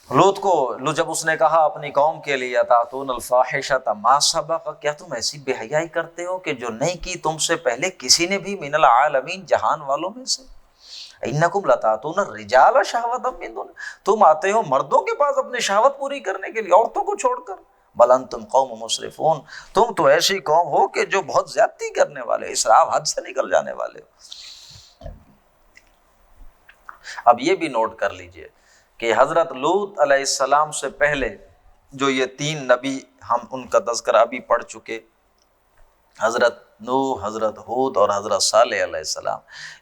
S1: لوط کو جب اس نے کہا اپنی قوم کے لیے أَتَأْتُونَ الْفَاحِشَةَ مَا سَبَقَ، کیا تم ایسی بے حیائی کرتے ہو کہ جو نہیں کی تم سے پہلے کسی نے بھی، من العالمین، جہان والوں میں سے، انکم لتاتون الرجال شہوۃ من دون، تم آتے ہو مردوں کے پاس اپنی شہوت پوری کرنے کے لیے عورتوں کو چھوڑ کر، بل انتم قوم مسرفون، تم تو ایسی قوم ہو کہ جو بہت زیادتی کرنے والے، اسراف، حد سے نکل جانے والے ہو۔ اب یہ بھی نوٹ کر لیجئے کہ حضرت لوط علیہ السلام سے پہلے جو یہ تین نبی ہم ان کا تذکرہ ابھی پڑھ چکے، حضرت نوح، حضرت ہود اور حضرت صالح علیہ السلام،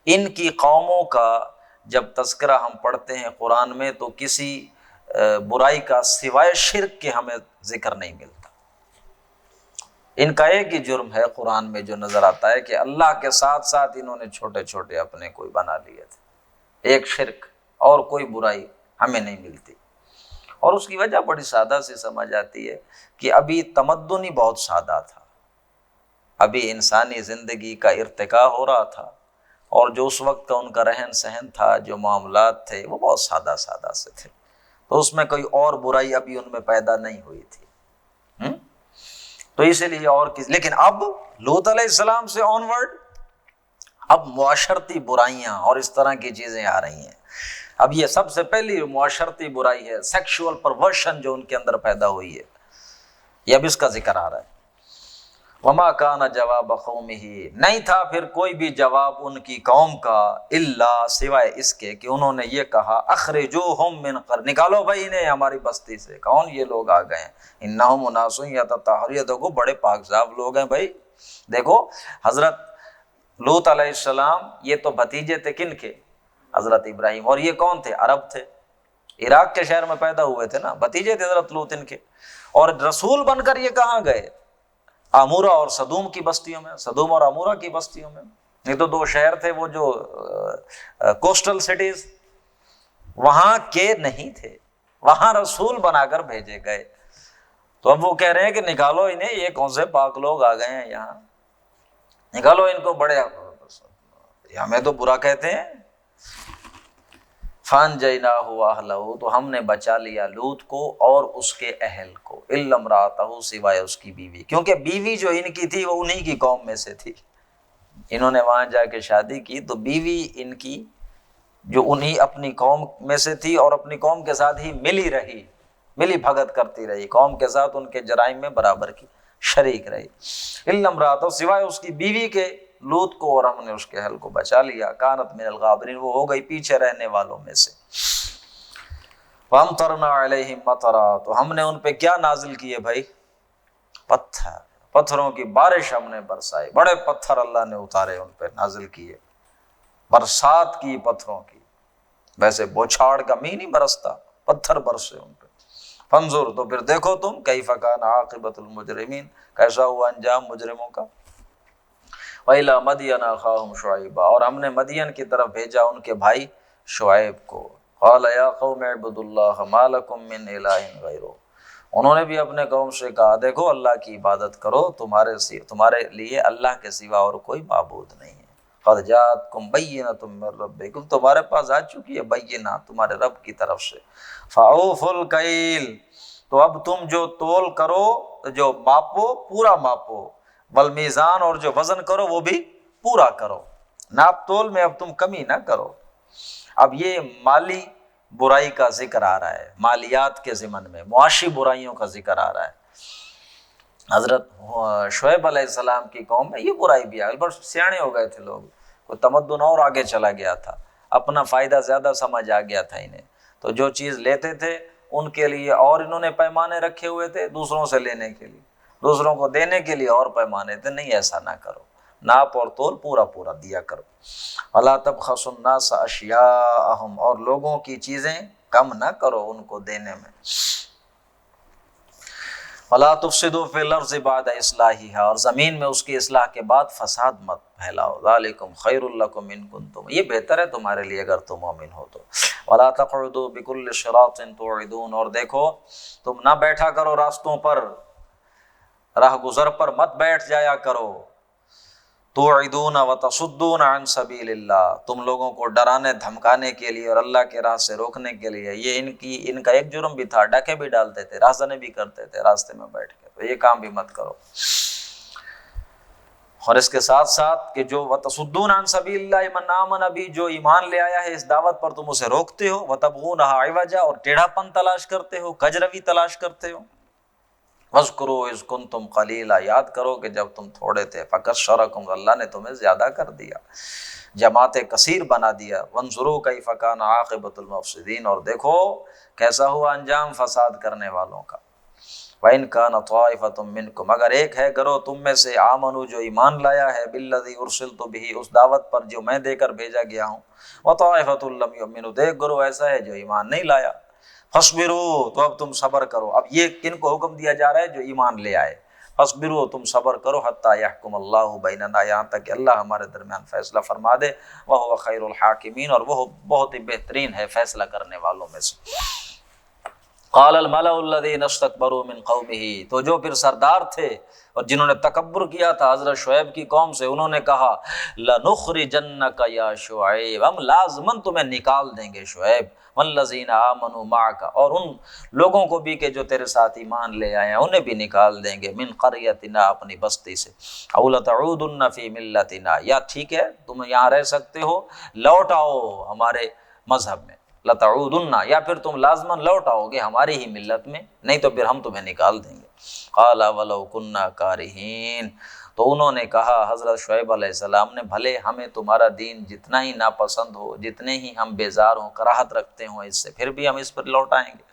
S1: ان کی قوموں کا جب تذکرہ ہم پڑھتے ہیں قرآن میں تو کسی برائی کا سوائے شرک کے ہمیں ذکر نہیں ملتا۔ ان کا ایک ہی جرم ہے قرآن میں جو نظر آتا ہے کہ اللہ کے ساتھ ساتھ انہوں نے چھوٹے چھوٹے اپنے کوئی بنا لیے تھے، ایک شرک، اور کوئی برائی ہمیں نہیں ملتی۔ اور اس کی وجہ بڑی سادہ سے سمجھ آتی ہے کہ ابھی تمدن ہی بہت سادہ تھا، ابھی انسانی زندگی کا ارتقاء ہو رہا تھا، اور جو اس وقت کا ان کا رہن سہن تھا، جو معاملات تھے، وہ بہت سادہ سادہ سے تھے، تو اس میں کوئی اور برائی ابھی ان میں پیدا نہیں ہوئی تھی، تو اسی لیے اور لیکن اب لوط علیہ السلام سے آنورڈ اب معاشرتی برائیاں اور اس طرح کی چیزیں آ رہی ہیں۔ اب یہ سب سے پہلی معاشرتی برائی ہے، سیکشول پرورشن جو ان کے اندر پیدا ہوئی ہے، یہ اب اس کا ذکر آ رہا ہے۔ وما کان جواب قومہ، نہیں تھا پھر کوئی بھی جواب ان کی قوم کا، الا، سوائے اس کے کہ انہوں نے یہ کہا اخرجوہم من قرية، نکالو بھائی انہیں ہماری بستی سے۔ کون یہ لوگ آ گئے ہیں؟ انہم اناس یتطہرون، یہ دیکھو بڑے پاک صاف لوگ ہیں بھائی۔ دیکھو حضرت لوط علیہ السلام یہ تو بھتیجے تھے کن کے؟ حضرت ابراہیم، اور یہ کون تھے؟ عرب تھے، عراق کے شہر میں پیدا ہوئے تھے نا، بھتیجے تھے حضرت لوط ان کے، اور رسول بن کر یہ کہاں گئے؟ آمورہ اور صدوم کی بستیوں میں، صدوم اور آمورہ کی بستیوں میں، یہ تو دو شہر تھے وہ جو کوسٹل سٹیز، وہاں کے نہیں تھے، وہاں رسول بنا کر بھیجے گئے۔ تو اب وہ کہہ رہے ہیں کہ نکالو انہیں، یہ کون سے پاک لوگ آ گئے ہیں یہاں، نکالو ان کو، بڑے ہمیں تو برا کہتے ہیں۔ فانجیناہ واہلہ، تو ہم نے بچا لیا لوط کو اور اس کے اہل کو، الا امرأتہ، سوائے اس کی بیوی، کیونکہ بیوی جو ان کی تھی وہ انہی کی قوم میں سے تھی، انہوں نے وہاں جا کے شادی کی، تو بیوی ان کی جو انہی اپنی قوم میں سے تھی اور اپنی قوم کے ساتھ ہی ملی رہی، ملی بھگت کرتی رہی، قوم کے ساتھ ان کے جرائم میں برابر کی شریک رہی، الا امرأتہ، سوائے اس کی بیوی کے، لوط کو، اور ہم نے اس کے اہل کو بچا لیا، کانت من الغابرین، وہ ہو گئی پیچھے رہنے والوں میں سے۔ وامطرنا علیہم مطرا، تو ہم نے ان پہ کیا نازل کیے بھائی؟ پتھر، پتھروں کی بارش ہم نے برسائی، بڑے پتھر اللہ نے اتارے ان پہ نازل کیے، برسات کی پتھروں کی، ویسے بوچھاڑ کا مینہ نہیں برستا، پتھر برسے ان پہ۔ فانظر، تو پھر دیکھو تم، کیف کان عاقبۃ المجرمین، کیسا ہوا انجام مجرموں کا۔ وَإِلَىٰ مَدْيَنَ أَخَاهُمْ شُعَيْبًا، اور ہم نے مدین کی طرف بھیجا ان کے بھائی شعیب کو، قال یا قوم اعبدوا اللہ ما لکم من الہ غیرہ، انہوں نے بھی اپنے قوم سے کہا دیکھو اللہ کی عبادت کرو، تمہارے لیے اللہ کے سوا اور کوئی معبود نہیں ہے۔ قد جاءتکم بینۃ من ربکم، تمہارے پاس آ چکی ہے بینہ تمہارے رب کی طرف سے۔ فاوفوا الکیل، تو اب تم جو تول کرو، جو ماپو پورا ماپو، والمیزان، اور جو وزن کرو وہ بھی پورا کرو، ناپ تول میں اب تم کمی نہ کرو۔ اب یہ مالی برائی کا ذکر آ رہا ہے، مالیات کے ضمن میں معاشی برائیوں کا ذکر آ رہا ہے۔ حضرت شعیب علیہ السلام کی قوم میں یہ برائی بھی آئی، بس سیانے ہو گئے تھے لوگ، وہ تمدن اور آگے چلا گیا تھا، اپنا فائدہ زیادہ سمجھ آ گیا تھا انہیں، تو جو چیز لیتے تھے ان کے لیے اور انہوں نے پیمانے رکھے ہوئے تھے، دوسروں سے لینے کے لیے، دوسروں کو دینے کے لیے اور پیمانے تھے۔ نہیں، ایسا نہ کرو، ناپ اور تول پورا پورا دیا کرو۔ وَلَا تَبْخَسُوا النَّاسَ أَشْيَاءَهُمْ، اور لوگوں کی چیزیں کم نہ کرو ان کو دینے میں۔ وَلَا تُفْسِدُوا فِي الْأَرْضِ بَعْدَ إِصْلَاحِهَا، اور زمین میں اس کی اصلاح کے بعد فساد مت پھیلاؤ۔ ذَلِكُمْ خَيْرٌ لَكُمْ إِن كُنتُمْ، یہ بہتر ہے تمہارے لیے اگر تم مومن ہو تو۔ وَلَا تَقْعُدُوا بِكُلِّ صِرَاطٍ تُوعِدُونَ، اور دیکھو تم نہ بیٹھا کرو راستوں پر، راہ گزر پر مت بیٹھ جایا کرو۔ توعدون وتصدون عن سبیل اللہ، تم لوگوں کو ڈرانے دھمکانے کے لیے اور اللہ کے راہ سے روکنے کے لیے۔ یہ ان کا ایک جرم بھی تھا، ڈاکے بھی ڈالتے تھے، راہزنی بھی کرتے تھے راستے میں بیٹھ کے، تو یہ کام بھی مت کرو۔ اور اس کے ساتھ ساتھ کہ جو وتصدون عن سبیل اللہ من آمن بھی، جو ایمان لے آیا ہے اس دعوت پر تم اسے روکتے ہو، وتبغونها عوجا، اور ٹیڑھا پن تلاش کرتے ہو، کجروی تلاش کرتے ہو۔ وَاذْكُرُوا إِذْ كُنْتُمْ قَلِيلًا، یاد کرو کہ جب تم تھوڑے تھے، فَكَثَّرَكُمْ، اللہ نے تمہیں زیادہ کر دیا، جماعت کثیر بنا دیا۔ وَانظُرُوا كَيْفَ كَانَ عَاقِبَةُ الْمُفْسِدِينَ، اور دیکھو کیسا ہوا انجام فساد کرنے والوں کا۔ وَإِنْ كَانَ طَائِفَةٌ مِّنْكُمْ، اگر ایک ہے گروہ تم میں سے، آمنوا، جو ایمان لایا ہے، بِالَّذِي أُرْسِلْتُ بِهِ، اس دعوت پر جو میں دے کر بھیجا گیا ہوں، وَطَائِفَةٌ لَّمْ يُؤْمِنُوا، ایک گروہ ایسا ہے جو ایمان نہیں لایا، فَاصْبِرُوا، تو اب تم صبر کرو۔ اب یہ کن کو حکم دیا جا رہا ہے؟ جو ایمان لے آئے۔ فَاصْبِرُوا، تم صبر کرو، حَتَّىٰ يَحْكُمَ اللَّهُ بَيْنَنَا، یہاں تک کہ اللہ ہمارے درمیان فیصلہ فرما دے، وَهُوَ خَيْرُ الْحَاكِمِينَ، اور وہ بہت ہی بہترین ہے فیصلہ کرنے والوں میں سے۔ قال الملأ الذين استكبروا من قومه، تو جو پھر سردار تھے اور جنہوں نے تکبر کیا تھا حضرت شعیب کی قوم سے، انہوں نے کہا لَنُخْرِجَنَّكَ يَا شُعَيْبُ، ہم لازماً تمہیں نکال دیں گے شعیب، وَالَّذِينَ آمَنُوا مَعَكَ، اور ان لوگوں کو بھی کہ جو تیرے ساتھ ایمان لے آئے ہیں انہیں بھی نکال دیں گے، مِن قَرْيَتِنَا، اپنی بستی سے، أَوْ لَتَعُودُنَّ فِي مِلَّتِنَا، یا ٹھیک ہے تم یہاں رہ سکتے ہو، لوٹ آؤ ہمارے مذہب میں، لتعودن، یا پھر تم لازماً لوٹ آؤ گے ہماری ہی ملت میں، نہیں تو پھر ہم تمہیں نکال دیں گے۔ قال ولو كنا كارهين، تو انہوں نے کہا حضرت شعیب علیہ السلام نے، بھلے ہمیں تمہارا دین جتنا ہی ناپسند ہو، جتنے ہی ہم بیزار ہوں، کراہت رکھتے ہوں اس سے، پھر بھی ہم اس پر لوٹ آئیں گے۔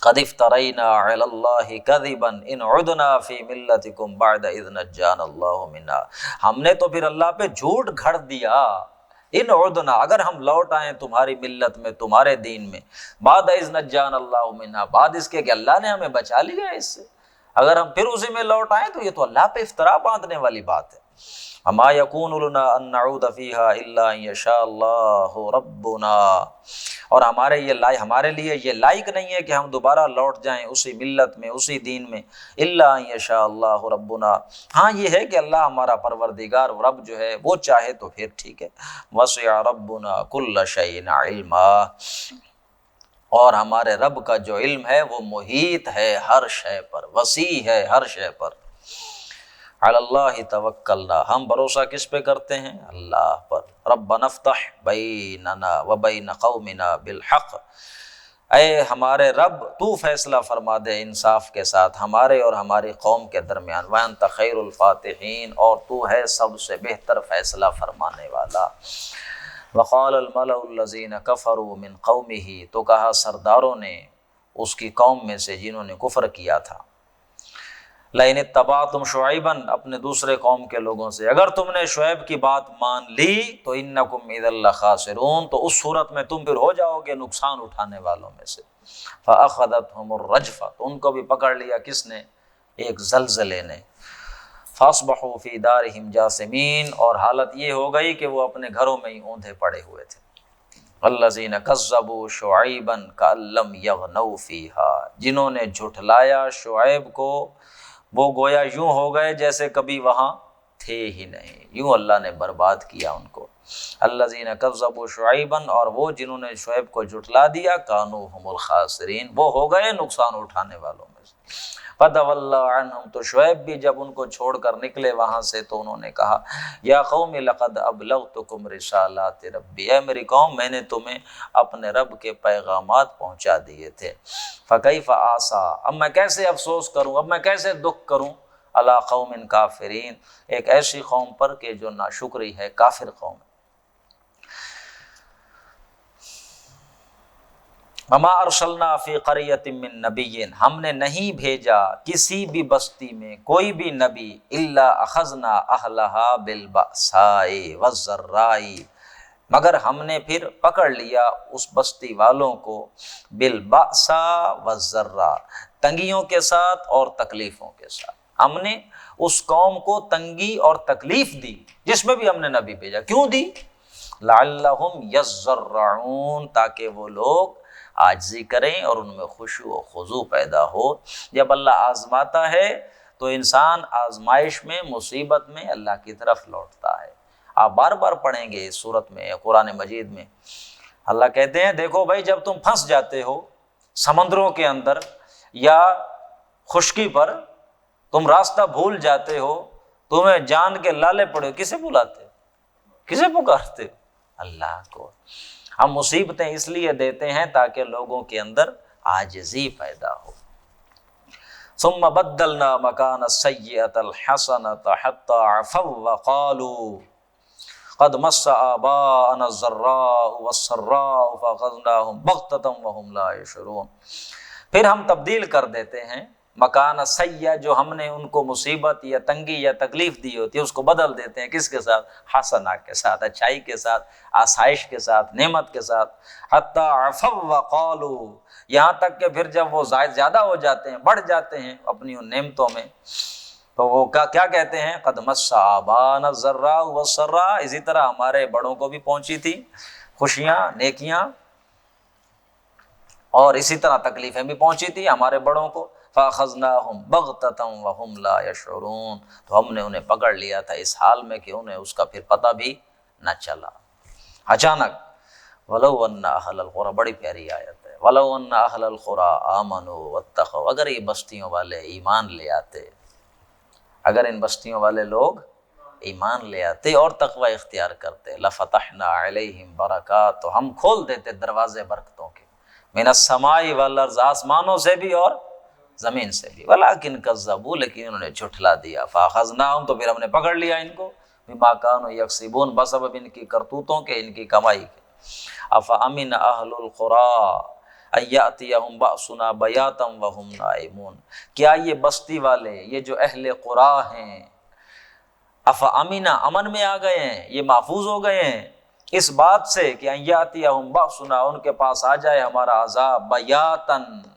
S1: قد افترینا علی اللہ کذبا ان عدنا فی ملتکم بعد اذ نجانا اللہ منہا، ہم نے تو پھر اللہ پہ جھوٹ گھڑ دیا، ان عدنا، اگر ہم لوٹ آئیں تمہاری ملت میں، تمہارے دین میں، بعد اذ نجانا اللہ منہا، بعد اس کے کہ اللہ نے ہمیں بچا لیا ہے اس سے، اگر ہم پھر اسی میں لوٹ آئیں تو یہ تو اللہ پہ افطرا باندھنے والی بات ہے۔ وما یکون لنا ان نعود فیہا الا ان یشاء اللہ ربنا، اور ہمارے لیے یہ لائق نہیں ہے کہ ہم دوبارہ لوٹ جائیں اسی ملت میں، اسی دین میں، الا ان یشاء اللہ ربنا، ہاں یہ ہے کہ اللہ ہمارا پروردگار رب جو ہے وہ چاہے تو پھر ٹھیک ہے۔ وسع ربنا کل شیء علما، اور ہمارے رب کا جو علم ہے وہ محیط ہے ہر شے پر، وسیع ہے ہر شے پر۔ علی اللہ توکلنا، ہم بھروسہ کس پہ کرتے ہیں؟ اللہ پر۔ ربنا افتح بیننا وبین قومنا بالحق، اے ہمارے رب تو فیصلہ فرما دے انصاف کے ساتھ ہمارے اور ہماری قوم کے درمیان، وانت خیر الفاتحین، اور تو ہے سب سے بہتر فیصلہ فرمانے والا۔ وقال الملأ الذین کفروا من قومہ، تو کہا سرداروں نے اس کی قوم میں سے جنہوں نے کفر کیا تھا، لئن اتبعتم شعیبا، اپنے دوسرے قوم کے لوگوں سے، اگر تم نے شعیب کی بات مان لی تو انکم اذا لخاسرون، تو اس صورت میں تم پھر ہو جاؤ گے نقصان اٹھانے والوں میں سے۔ فاخذتهم الرجفہ، تو ان کو بھی پکڑ لیا کس نے؟ ایک زلزلے نے۔ فاصبحوا فی دارہم جاثمین، اور حالت یہ ہو گئی کہ وہ اپنے گھروں میں ہی اوندھے پڑے ہوئے تھے۔ الذین کذبوا شعیبا کأن لم یغنوا فیہا، جنہوں نے جھٹلایا شعیب کو وہ گویا یوں ہو گئے جیسے کبھی وہاں تھے ہی نہیں، یوں اللہ نے برباد کیا ان کو۔ الذین کذبوا شعیبا، اور وہ جنہوں نے شعیب کو جھٹلا دیا، کانوا هم الخاسرین، وہ ہو گئے نقصان اٹھانے والوں میں سے۔ فَتَوَلَّى عَنْهُمْ، تو شعیب بھی جب ان کو چھوڑ کر نکلے وہاں سے تو انہوں نے کہا یا قوم لقد ابلغتکم رسالات ربی، اے میری قوم میں نے تمہیں اپنے رب کے پیغامات پہنچا دیے تھے۔ فَكَيْفَ آسیٰ، اب میں کیسے افسوس کروں، اب میں کیسے دکھ کروں، علی قوم کافرین، ایک ایسی قوم پر کہ جو ناشکری ہے، کافر قوم ہے۔ وما ارسلنا فی قریۃ من نبی، ہم نے نہیں بھیجا کسی بھی بستی میں کوئی بھی نبی، الا اخذنا اہلہا بالبأساء والضراء، مگر ہم نے پھر پکڑ لیا اس بستی والوں کو بالبأساء والضراء، تنگیوں کے ساتھ اور تکلیفوں کے ساتھ۔ ہم نے اس قوم کو تنگی اور تکلیف دی جس میں بھی ہم نے نبی بھیجا، کیوں دی؟ لعلہم یضرعون، تاکہ وہ لوگ عاجزی کریں اور ان میں خشوع و خضوع پیدا ہو۔ جب اللہ آزماتا ہے تو انسان آزمائش میں، مصیبت میں اللہ کی طرف لوٹتا ہے۔ آپ بار بار پڑھیں گے اس صورت میں، قرآن مجید میں اللہ کہتے ہیں دیکھو بھائی، جب تم پھنس جاتے ہو سمندروں کے اندر یا خشکی پر، تم راستہ بھول جاتے ہو، تمہیں جان کے لالے پڑے، کسے بلاتے ہو، کسے پکارتے ہو؟ اللہ کو۔ ہم مصیبتیں اس لیے دیتے ہیں تاکہ لوگوں کے اندر عاجزی پیدا ہو۔ ثم بدلنا مکان السیئۃ الحسنۃ حتی عفوا وقالوا قد مس آباءنا الضراء والسراء فأخذناهم بغتة وهم لا يشعرون، پھر ہم تبدیل کر دیتے ہیں مکان سیئہ، جو ہم نے ان کو مصیبت یا تنگی یا تکلیف دی ہوتی ہے اس کو بدل دیتے ہیں، کس کے ساتھ؟ حسنہ کے ساتھ، اچھائی کے ساتھ، آسائش کے ساتھ، نعمت کے ساتھ۔ حتی عفوا وقالوا، یہاں تک کہ پھر جب وہ زیادہ ہو جاتے ہیں، بڑھ جاتے ہیں اپنی ان نعمتوں میں، تو وہ کیا کہتے ہیں؟ قد مس آباءنا الضراء والسراء، اسی طرح ہمارے بڑوں کو بھی پہنچی تھی خوشیاں، نیکیاں، اور اسی طرح تکلیفیں بھی پہنچی تھی ہمارے بڑوں کو۔ فَأَخَذْنَاهُمْ بَغْتَةً وَهُمْ لَا يَشْعُرُونَ، تو ہم نے انہیں پکڑ لیا تھا اس حال میں کہ انہیں اس کا پھر پتہ بھی نہ چلا، اچانک۔ وَلَوْ أَنَّ أَهْلَ الْقُرَىٰ، بڑی پیاری آیت ہے، وَلَوْ أَنَّ أَهْلَ الْقُرَىٰ آمَنُوا وَاتَّقَوْا، اگر یہ بستیوں والے ایمان لے آتے، اگر ان بستیوں والے لوگ ایمان لے آتے اور تقوی اختیار کرتے، لَفَتَحْنَا عَلَيْهِمْ بَرَكَاتٍ، تو ہم کھول دیتے دروازے برکتوں کے، مِنَ السَّمَاءِ وَالْأَرْضِ، آسمانوں سے بھی اور زمین سے بھی، وَلَٰكِنْ كَذَّبُوا، لیکن انہوں نے جھٹلا دیا، فَأَخَذْنَاهُمْ، تو پھر ہم نے پکڑ لیا ان کو، بِمَا كَانُوا يَكْسِبُونَ، بسبب ان کی کرتوتوں کے، ان کی کمائی کے۔ أَفَأَمِنَ أَهْلُ الْقُرَىٰ أَن يَأْتِيَهُمْ بَأْسُنَا بَيَاتًا وَهُمْ نَائِمُونَ، کیا یہ بستی والے، یہ جو اہل قریٰ ہیں، أَفَأَمِنَ، امن میں آ گئے ہیں، یہ محفوظ ہو گئے ہیں اس بات سے کہ أن يَأْتِيَهُمْ بَأْسُنَا، ان کے پاس آ جائے ہمارا عذاب، بَيَاتًا،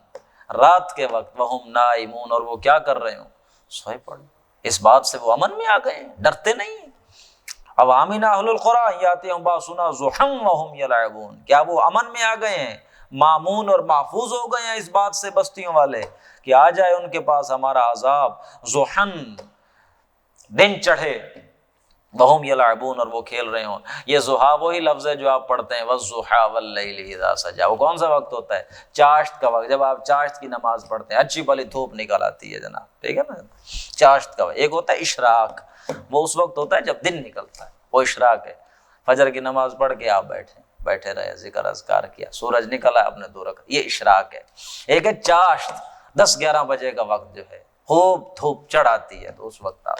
S1: رات کے وقت، وہم نائمون، اور وہ کیا کر رہے ہوں؟ سوئے پڑے، اس بات سے وہ امن میں آ گئے ہیں، ڈرتے نہیں ہیں۔ اب آمین اہل القریٰ یاتیہم باسنا ضحی وہم یلعبون، کیا وہ امن میں آ گئے ہیں، مامون اور محفوظ ہو گئے ہیں اس بات سے بستیوں والے کہ آ جائے ان کے پاس ہمارا عذاب، ضحی، دن چڑھے، وہم یلعبون، اور وہ کھیل رہے ہوں۔ یہ ضحیٰ وہی لفظ ہے جو آپ پڑھتے ہیں والضحیٰ واللیل اذا سجا، وہ کون سا وقت ہوتا ہے؟ چاشت کا وقت، جب آپ چاشت کی نماز پڑھتے ہیں، اچھی بھلی دھوپ نکل آتی ہے جناب، ٹھیک ہے نا، چاشت کا وقت۔ ایک ہوتا ہے اشراق، وہ اس وقت ہوتا ہے جب دن نکلتا ہے، وہ اشراق ہے۔ فجر کی نماز پڑھ کے آپ بیٹھے رہے، ذکر اذکار کیا، سورج نکلا آپ نے دو رکعت، یہ اشراق ہے۔ ایک ہے چاشت، 10-11 بجے کا وقت جو ہے، خوب دھوپ چڑھ آتی ہے، تو اس وقت آپ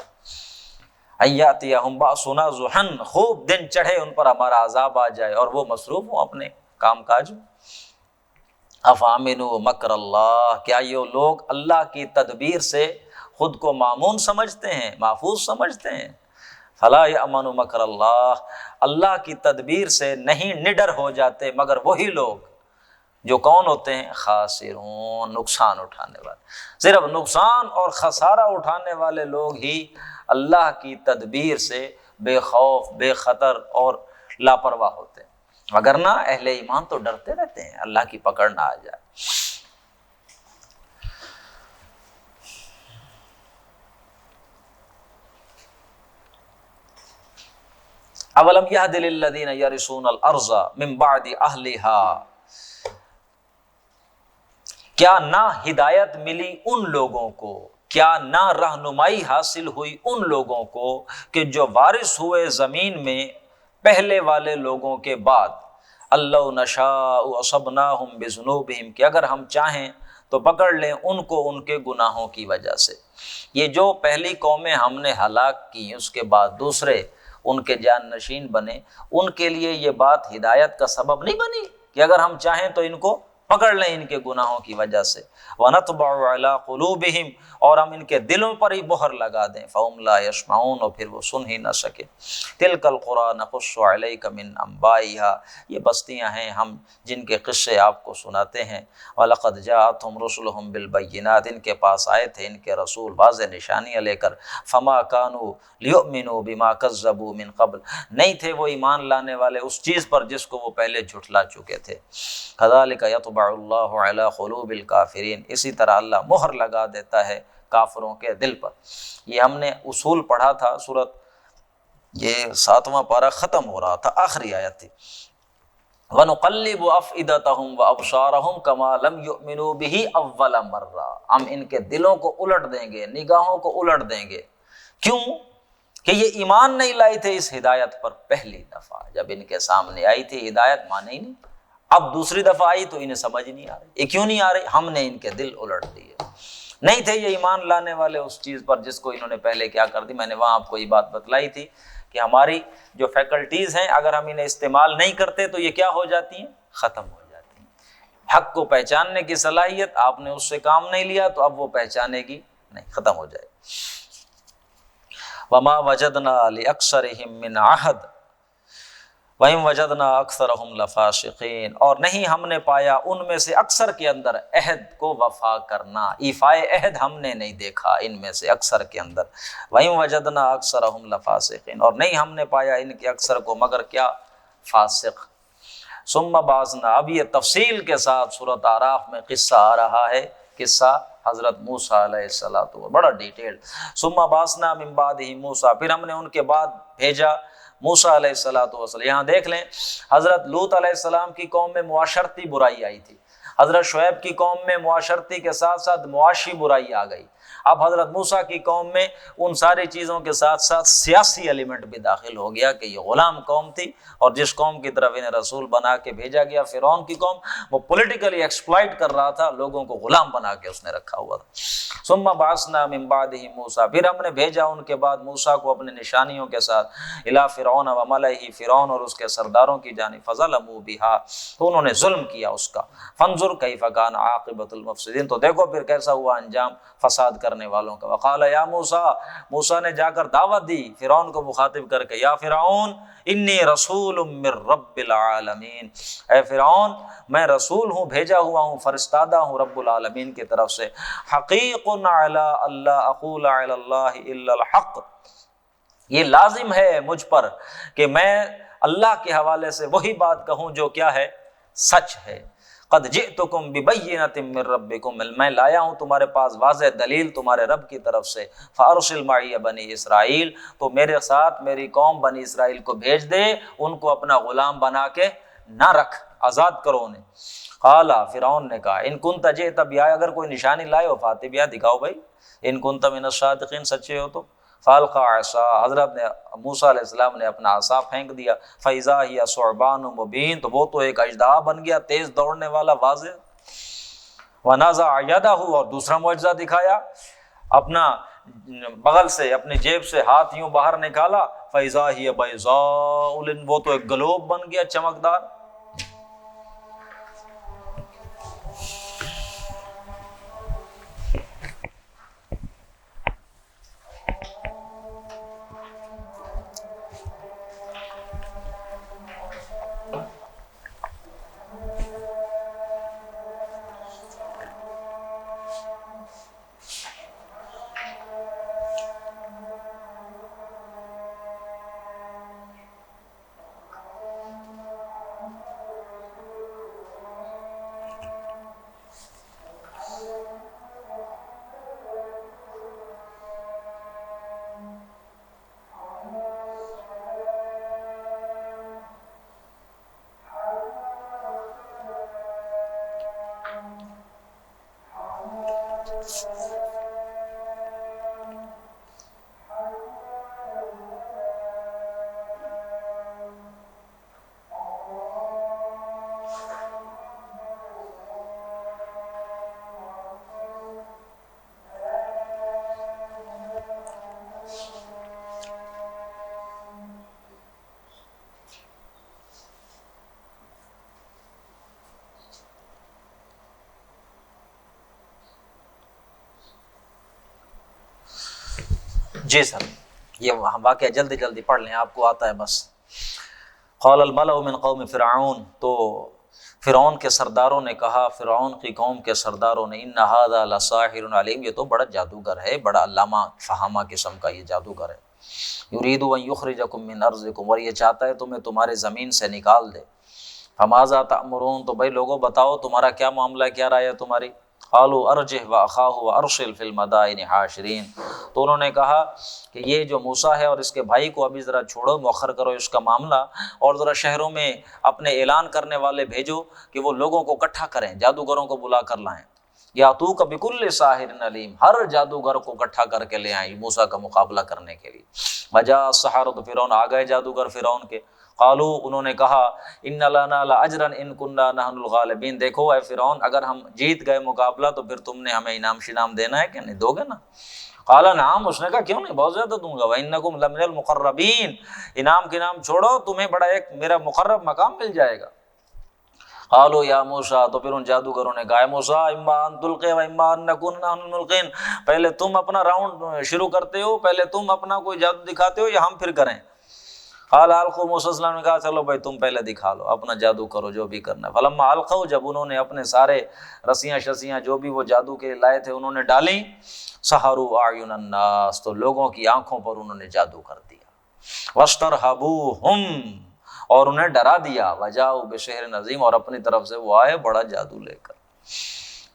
S1: ایاتیہم باسنا ضحی، خوب دن چڑھے ان پر ہمارا عذاب آ جائے اور وہ مصروف ہوں اپنے کام کاج میں۔ افامنوا مکر اللہ، کیا یہ لوگ اللہ کی تدبیر سے خود کو مامون سمجھتے ہیں، محفوظ سمجھتے ہیں؟ فلا یامن مکر اللہ، اللہ کی تدبیر سے نہیں نڈر ہو جاتے مگر وہی لوگ جو کون ہوتے ہیں؟ خاسرون، نقصان اٹھانے والے۔ صرف نقصان اور خسارہ اٹھانے والے لوگ ہی اللہ کی تدبیر سے بے خوف، بے خطر اور لاپرواہ ہوتے ہیں۔ وگرنہ اہل ایمان تو ڈرتے رہتے ہیں اللہ کی پکڑ نہ آ جائے۔ اولم یہد للذین یرثون الارض من بعد اہلہا، کیا نہ ہدایت ملی ان لوگوں کو، کیا نہ رہنمائی حاصل ہوئی ان لوگوں کو کہ جو وارث ہوئے زمین میں پہلے والے لوگوں کے بعد، اللہ نشاء اصبناہم بذنوبہم، کہ اگر ہم چاہیں تو پکڑ لیں ان کو ان کے گناہوں کی وجہ سے۔ یہ جو پہلی قومیں ہم نے ہلاک کی، اس کے بعد دوسرے ان کے جان نشین بنے، ان کے لیے یہ بات ہدایت کا سبب نہیں بنی کہ اگر ہم چاہیں تو ان کو پکڑ لیں ان کے گناہوں کی وجہ سے؟ وَنَطْبَعُ عَلَىٰ قُلُوبِهِمْ، اور ہم ان کے دلوں پر ہی مہر لگا دیں، فَهُمْ لَا يَسْمَعُونَ، اور پھر وہ سن ہی نہ سکے۔ تِلْكَ الْقُرَىٰ نَقُصُّ عَلَيْكَ مِنْ أَنبَائِهَا، یہ بستیاں ہیں ہم جن کے قصے آپ کو سناتے ہیں۔ وَلَقَدْ جَاءَتْهُمْ رُسُلُهُمْ بِالْبَيِّنَاتِ، ان کے پاس آئے تھے ان کے رسول واضح نشانیاں لے کر۔ فَمَا كَانُوا لِيُؤْمِنُوا بِمَا كَذَّبُوا مِنْ قَبْلُ، نہیں تھے وہ ایمان لانے والے اس چیز پر جس کو وہ پہلے جھٹلا چکے تھے۔ كَذَلِكَ يَطْبَعُ اللَّهُ عَلَىٰ قُلُوبِ الْكَافِرِينَ، اسی طرح اللہ مہر لگا دیتا ہے کافروں کے دل پر۔ یہ ہم نے اصول پڑھا تھا، سورت یہ 7واں پارہ ختم ہو رہا تھا، آخری آیت تھی۔ وَنُقَلِّبُ أَفْئِدَتَهُمْ وَأَبْصَارَهُمْ كَمَا لَمْ يُؤْمِنُوا بِهِ أَوَّلَ مَرَّةٍ، ہم ان کے دلوں کو الٹ دیں گے، نگاہوں کو الٹ دیں گے۔ کیوں؟ کہ یہ ایمان نہیں لائی تھے اس ہدایت پر پہلی دفعہ، جب ان کے سامنے آئی تھی ہدایت مانے ہی نہیں۔ اب دوسری دفعہ آئی تو انہیں سمجھ نہیں آ رہی۔ یہ کیوں نہیں آ رہی؟ ہم نے ان کے دل الٹ دیے۔ نہیں تھے یہ ایمان لانے والے اس چیز پر جس کو انہوں نے پہلے کیا کر دی۔ میں نے وہاں آپ کو یہ بات بتلائی تھی کہ ہماری جو فیکلٹیز ہیں اگر ہم انہیں استعمال نہیں کرتے تو یہ کیا ہو جاتی ہیں؟ ختم ہو جاتی ہیں۔ حق کو پہچاننے کی صلاحیت آپ نے اس سے کام نہیں لیا تو اب وہ پہچانے گی نہیں، ختم ہو جائے۔ وما وجدنا لأکثرهم من عہد وَإِن وَجَدْنَا أَكْثَرَهُمْ لَفَاسِقِينَ، اور نہیں ہم نے پایا ان میں سے اکثر کے اندر عہد کو وفا کرنا، ایفائے عہد ہم نے نہیں دیکھا ان میں سے اکثر کے اندر۔ وَإِن وَجَدْنَا أَكْثَرَهُمْ لَفَاسِقِينَ، اور نہیں ہم نے پایا ان کے اکثر کو مگر کیا؟ فاسق۔ ثم بعثنا، اب یہ تفصیل کے ساتھ سورۃ اعراف میں قصہ آ رہا ہے، قصہ حضرت موسیٰ علیہ السلام، بڑا ڈیٹیل۔ ثم بعثنا من بعدہ موسیٰ، پھر ہم نے ان کے بعد بھیجا موسیٰ علیہ السلام۔ یہاں دیکھ لیں حضرت لوط علیہ السلام کی قوم میں معاشرتی برائی آئی تھی، حضرت شعیب کی قوم میں معاشرتی کے ساتھ ساتھ معاشی برائی آ گئی، اب حضرت موسیٰ کی قوم میں ان ساری چیزوں کے ساتھ ساتھ سیاسی ایلیمنٹ بھی داخل ہو گیا کہ یہ غلام قوم تھی، اور جس قوم کی طرف انہیں رسول بنا کے بھیجا گیا فرعون کی قوم، وہ پولیٹیکلی ایکسپلائٹ کر رہا تھا، لوگوں کو غلام بنا کے اس نے رکھا ہوا تھا۔ ثم بعثنا من بعدہ موسیٰ، پھر ہم نے بھیجا ان کے بعد موسیٰ کو اپنے نشانیوں کے ساتھ، الی فرعون و ملئہ، فرعون اور اس کے سرداروں کی جانب، فظلموا بہا، تو انہوں نے ظلم کیا اس کا، فانظر کیف کان عاقبۃ المفسدین، تو دیکھو پھر کیسا ہوا انجام فساد کرنے والوں کا۔ وقال یا موسیٰ، موسیٰ نے جا کر دعوت دی فرعون کو مخاطب کر کے، یا فرعون انی رسول من رب العالمین، اے فرعون میں رسول ہوں، بھیجا ہوا ہوں، فرستادہ ہوں رب العالمین کی طرف سے، حقیق علی اللہ اقول علی اللہ الا الحق، یہ لازم ہے مجھ پر کہ میں اللہ کے حوالے سے وہی بات کہوں جو کیا ہے؟ سچ ہے۔ قد جئتکم ببینۃ من ربکم، میں لایا ہوں تمہارے پاس واضح دلیل تمہارے رب کی طرف سے، فارسل معی بنی اسرائیل، تو میرے ساتھ میری قوم بنی اسرائیل کو بھیج دے، ان کو اپنا غلام بنا کے نہ رکھ، آزاد کرو انہیں۔ قال، فرعون نے کہا، ان کنت جئت بہا، اگر کوئی نشانی لائے ہو فاتح بہا، دکھاؤ بھائی، ان کنت من الصادقین، سچے ہو تو۔ فالقى عصا، حضرت نے موسیٰ علیہ السلام نے اپنا عصا پھینک دیا، فاذا هي ثعبان مبین، تو وہ تو ایک اژدہا بن گیا تیز دوڑنے والا واضح۔ ونزع یدہ، اور دوسرا معجزہ دکھایا، اپنا بغل سے اپنی جیب سے ہاتھ یوں باہر نکالا، فاذا هي بیضاء، وہ تو ایک گلوب بن گیا چمکدار۔ جی سر، یہ واقعہ جلدی جلدی پڑھ لیں، آپ کو آتا ہے بس۔ قال الملأ من قوم فرعون، تو فرعون کے سرداروں نے کہا، فرعون کی قوم کے سرداروں نے، ان ھذا لساحر علیم، یہ تو بڑا جادوگر ہے، بڑا علامہ فہامہ قسم کا یہ جادوگر ہے۔ یرید ان یخرجکم من ارضکم، اور یہ چاہتا ہے تمہیں تمہارے زمین سے نکال دے۔ فماذا تأمرون، تو بھائی لوگوں بتاؤ تمہارا کیا معاملہ ہے، کیا رائے ہے تمہاری؟ قالوا ارجہ واخاہ وارسل فی المدائن حاشرین، تو انہوں نے کہا کہ یہ جو موسیٰ ہے اور اس کے بھائی کو ابھی ذرا چھوڑو، مؤخر کرو اس کا معاملہ، اور ذرا شہروں میں اپنے اعلان کرنے والے بھیجو کہ وہ لوگوں کو اکٹھا کریں، جادوگروں کو بلا کر لائیں۔ یاتوک بکل ساحر علیم، ہر جادوگر کو اکٹھا کر کے لے آئیں موسیٰ کا مقابلہ کرنے کے لیے۔ وجاء السحرۃ، فرعون آ گئے جادوگر فرعون کے۔ قالوا، انہوں نے کہا، ان لنا لاجرا ان كنا نحن الغالبین، دیکھو اے فرعون، اگر ہم جیت گئے مقابلہ تو پھر تم نے ہمیں انعام شنام دینا ہے کہ نہیں، دو گے نا؟ قال نعم، اس نے کہا کیوں نہیں، بہت زیادہ دوں گا۔ وانکم لمن المقربین، انعام کے نام چھوڑو، تمہیں بڑا ایک میرا مقرب مقام مل جائے گا۔ قالوا یا موسیٰ، تو پھر ان جادوگروں نے کہا، موسیٰ اما ان تلقی و اما ان نکون نحن الملقین، پہلے تم اپنا راؤنڈ شروع کرتے ہو، پہلے تم اپنا کوئی جادو دکھاتے ہو یا ہم پھر کریں؟ قال القوا، موسیٰ علیہ السلام نے کہا چلو بھائی تم پہلے دکھا لو، اپنا جادو کرو جو بھی کرنا ہے۔ فلما القوا، جب انہوں نے اپنے سارے رسیاں شسیاں جو بھی وہ جادو کے لائے تھے انہوں نے ڈالیں، سحروا اعین الناس، تو لوگوں کی آنکھوں پر انہوں نے جادو کر دیا۔ واسترهبوهم، اور انہیں ڈرا دیا۔ وجاءوا بسحر عظیم، اور اپنی طرف سے وہ آئے بڑا جادو لے کر۔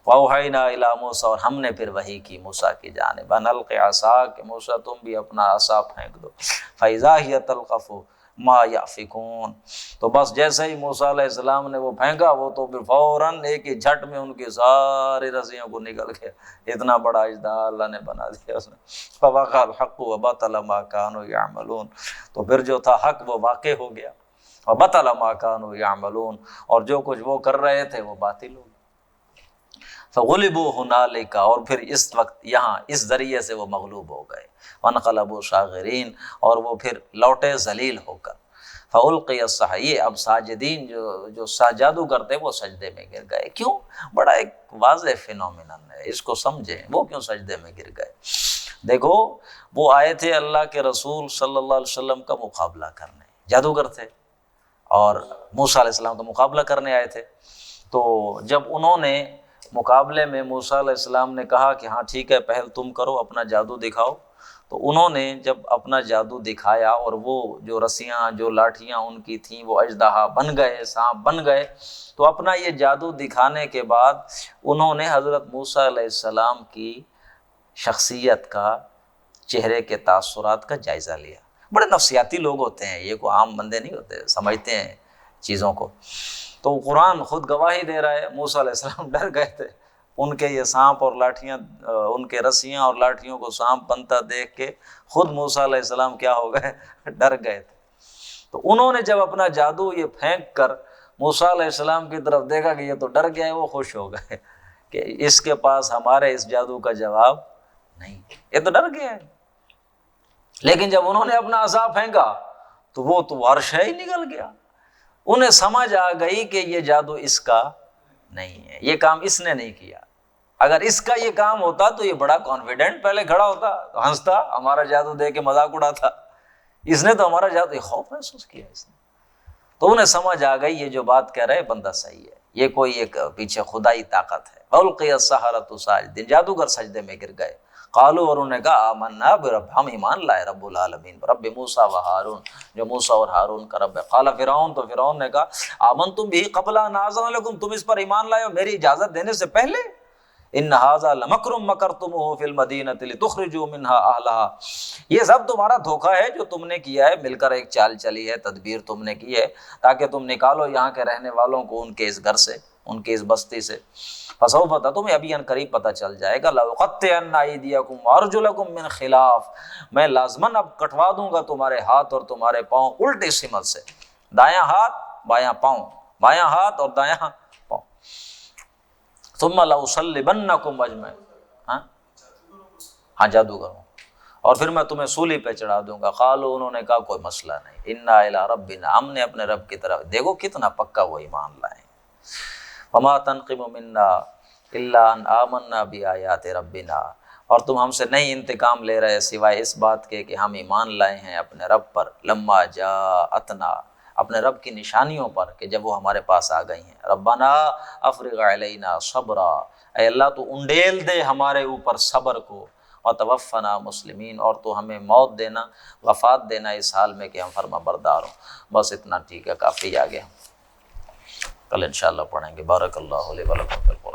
S1: وَأَوْحَيْنَا إِلَىٰ مُوسَىٰ، اور ہم نے پھر وحی کی موسیٰ کی جانب، أَنْ أَلْقِ عَصَاكَ، کہ موسیٰ تم بھی اپنا عصا پھینک دو۔ فَإِذَا هِيَ تَلْقَفُ مَا يَأْفِكُونَ، تو بس جیسے ہی موسیٰ علیہ السلام نے وہ پھینکا، وہ تو پھر فوراً ایک ہی جھٹ میں ان کی ساری رسیوں کو نکل گیا، اتنا بڑا اژدہا اللہ نے بنا دیا اس نے۔ فَوَقَعَ الْحَقُّ وَبَطَلَ مَا كَانُوا يَعْمَلُونَ، تو پھر جو تھا حق وہ واقع ہو گیا، وَبَطَلَ مَا كَانُوا يَعْمَلُونَ، اور جو کچھ وہ کر رہے تھے وہ باطل ہو گیا۔ فغلبوا ہنالک، اور پھر اس وقت یہاں اس ذریعے سے وہ مغلوب ہو گئے۔ وانقلبوا صاغرین، اور وہ پھر لوٹے ذلیل ہو کر۔ فالقی السحرہ، یہ اب ساجدین جو جادوگر تھے وہ سجدے میں گر گئے۔ کیوں؟ بڑا ایک واضح فینومینن ہے، اس کو سمجھیں، وہ کیوں سجدے میں گر گئے؟ دیکھو وہ آئے تھے اللہ کے رسول صلی اللہ علیہ وسلم کا مقابلہ کرنے، جادوگر تھے اور موسیٰ علیہ السلام کا مقابلہ کرنے آئے تھے۔ تو جب انہوں نے مقابلے میں موسیٰ علیہ السلام نے کہا کہ ہاں ٹھیک ہے پہل تم کرو، اپنا جادو دکھاؤ، تو انہوں نے جب اپنا جادو دکھایا اور وہ جو رسیاں جو لاٹھیاں ان کی تھیں وہ اژدہا بن گئے، سانپ بن گئے، تو اپنا یہ جادو دکھانے کے بعد انہوں نے حضرت موسیٰ علیہ السلام کی شخصیت کا، چہرے کے تاثرات کا جائزہ لیا۔ بڑے نفسیاتی لوگ ہوتے ہیں یہ، کوئی عام بندے نہیں ہوتے، سمجھتے ہیں چیزوں کو۔ تو قرآن خود گواہی دے رہا ہے، موسیٰ علیہ السلام ڈر گئے تھے، ان کے یہ سانپ اور لاٹھیاں، ان کے رسیاں اور لاٹھیوں کو سانپ بنتا دیکھ کے خود موسیٰ علیہ السلام کیا ہو گئے، ڈر گئے تھے۔ تو انہوں نے جب اپنا جادو یہ پھینک کر موسیٰ علیہ السلام کی طرف دیکھا کہ یہ تو ڈر گیا ہے، وہ خوش ہو گئے کہ اس کے پاس ہمارے اس جادو کا جواب نہیں، یہ تو ڈر گیا ہے۔ لیکن جب انہوں نے اپنا عصا پھینکا تو وہ تو عرش ہی نکل گیا، انہیں سمجھ آ گئی کہ یہ جادو اس کا نہیں ہے، یہ کام اس نے نہیں کیا۔ اگر اس کا یہ کام ہوتا تو یہ بڑا کانفیڈنٹ پہلے کھڑا ہوتا، ہنستا، ہمارا جادو دے کے مذاق اڑاتا، اس نے تو ہمارا جادو، خوف محسوس کیا اس نے۔ تو انہیں سمجھ آ گئی یہ جو بات کہہ رہے بندہ صحیح ہے، یہ کوئی ایک پیچھے خدائی طاقت ہے۔ فَأُلْقِيَ السَّحَرَةُ ساجدین، جادوگر سجدے میں گر گئے۔ قالوا، اور انہوں نے کہا آمنا برب، ہم ایمان لائے رب العالمین، رب موسیٰ و ہارون، جو موسیٰ اور ہارون کا رب ہے۔ قال فرعون، تو فرعون نے کہا آمنتم بہ قبل ان آذن لکم، تم اس پر ایمان لائے ہو میری اجازت دینے سے پہلے؟ ان ھذا لمکر مکرتموہ فی المدینہ لتخرجوا منہا اہلہا، یہ سب تمہارا دھوکہ ہے جو تم نے کیا ہے، مل کر ایک چال چلی ہے، تدبیر تم نے کی ہے تاکہ تم نکالو یہاں کے رہنے والوں کو ان کے اس گھر سے۔ ان کی اس بستی سے۔ فسوف تمہیں ابھی ان قریب پتہ چل جائے گا، لأقطعن أيديكم وأرجلكم من خلاف، میں لازماً اب کٹوا دوں گا تمہارے ہاتھ اور تمہارے پاؤں الٹے سمت سے، دایاں ہاتھ بایاں پاؤں، بایاں ہاتھ اور دایاں پاؤں۔ ثم لأصلبنكم أجمعين، ہاں جادوگروں، اور پھر میں تمہیں سولی پہ چڑھا دوں گا۔ قالوا، انہوں نے کہا کوئی مسئلہ نہیں، انا الی ربنا، ہم نے اپنے رب کی طرف، دیکھو کتنا پکا وہ ایمان لائے۔ وما تنقم منا الا ان آمنا بآیات ربنا، اور تم ہم سے نہیں انتقام لے رہے سوائے اس بات کے کہ ہم ایمان لائے ہیں اپنے رب پر، لما جاءتنا، اپنے رب کی نشانیوں پر کہ جب وہ ہمارے پاس آ گئی ہیں۔ ربنا افرغ علینا صبرا، اے اللہ تو انڈیل دے ہمارے اوپر صبر کو، وتوفنا مسلمین، اور تو ہمیں موت دینا، وفات دینا اس حال میں کہ ہم فرما بردار ہوں۔ بس اتنا ٹھیک ہے، کافی آگے ہم کل انشاءاللہ پڑھیں گے۔ بارک اللہ علیہ ولکم فی القرآن۔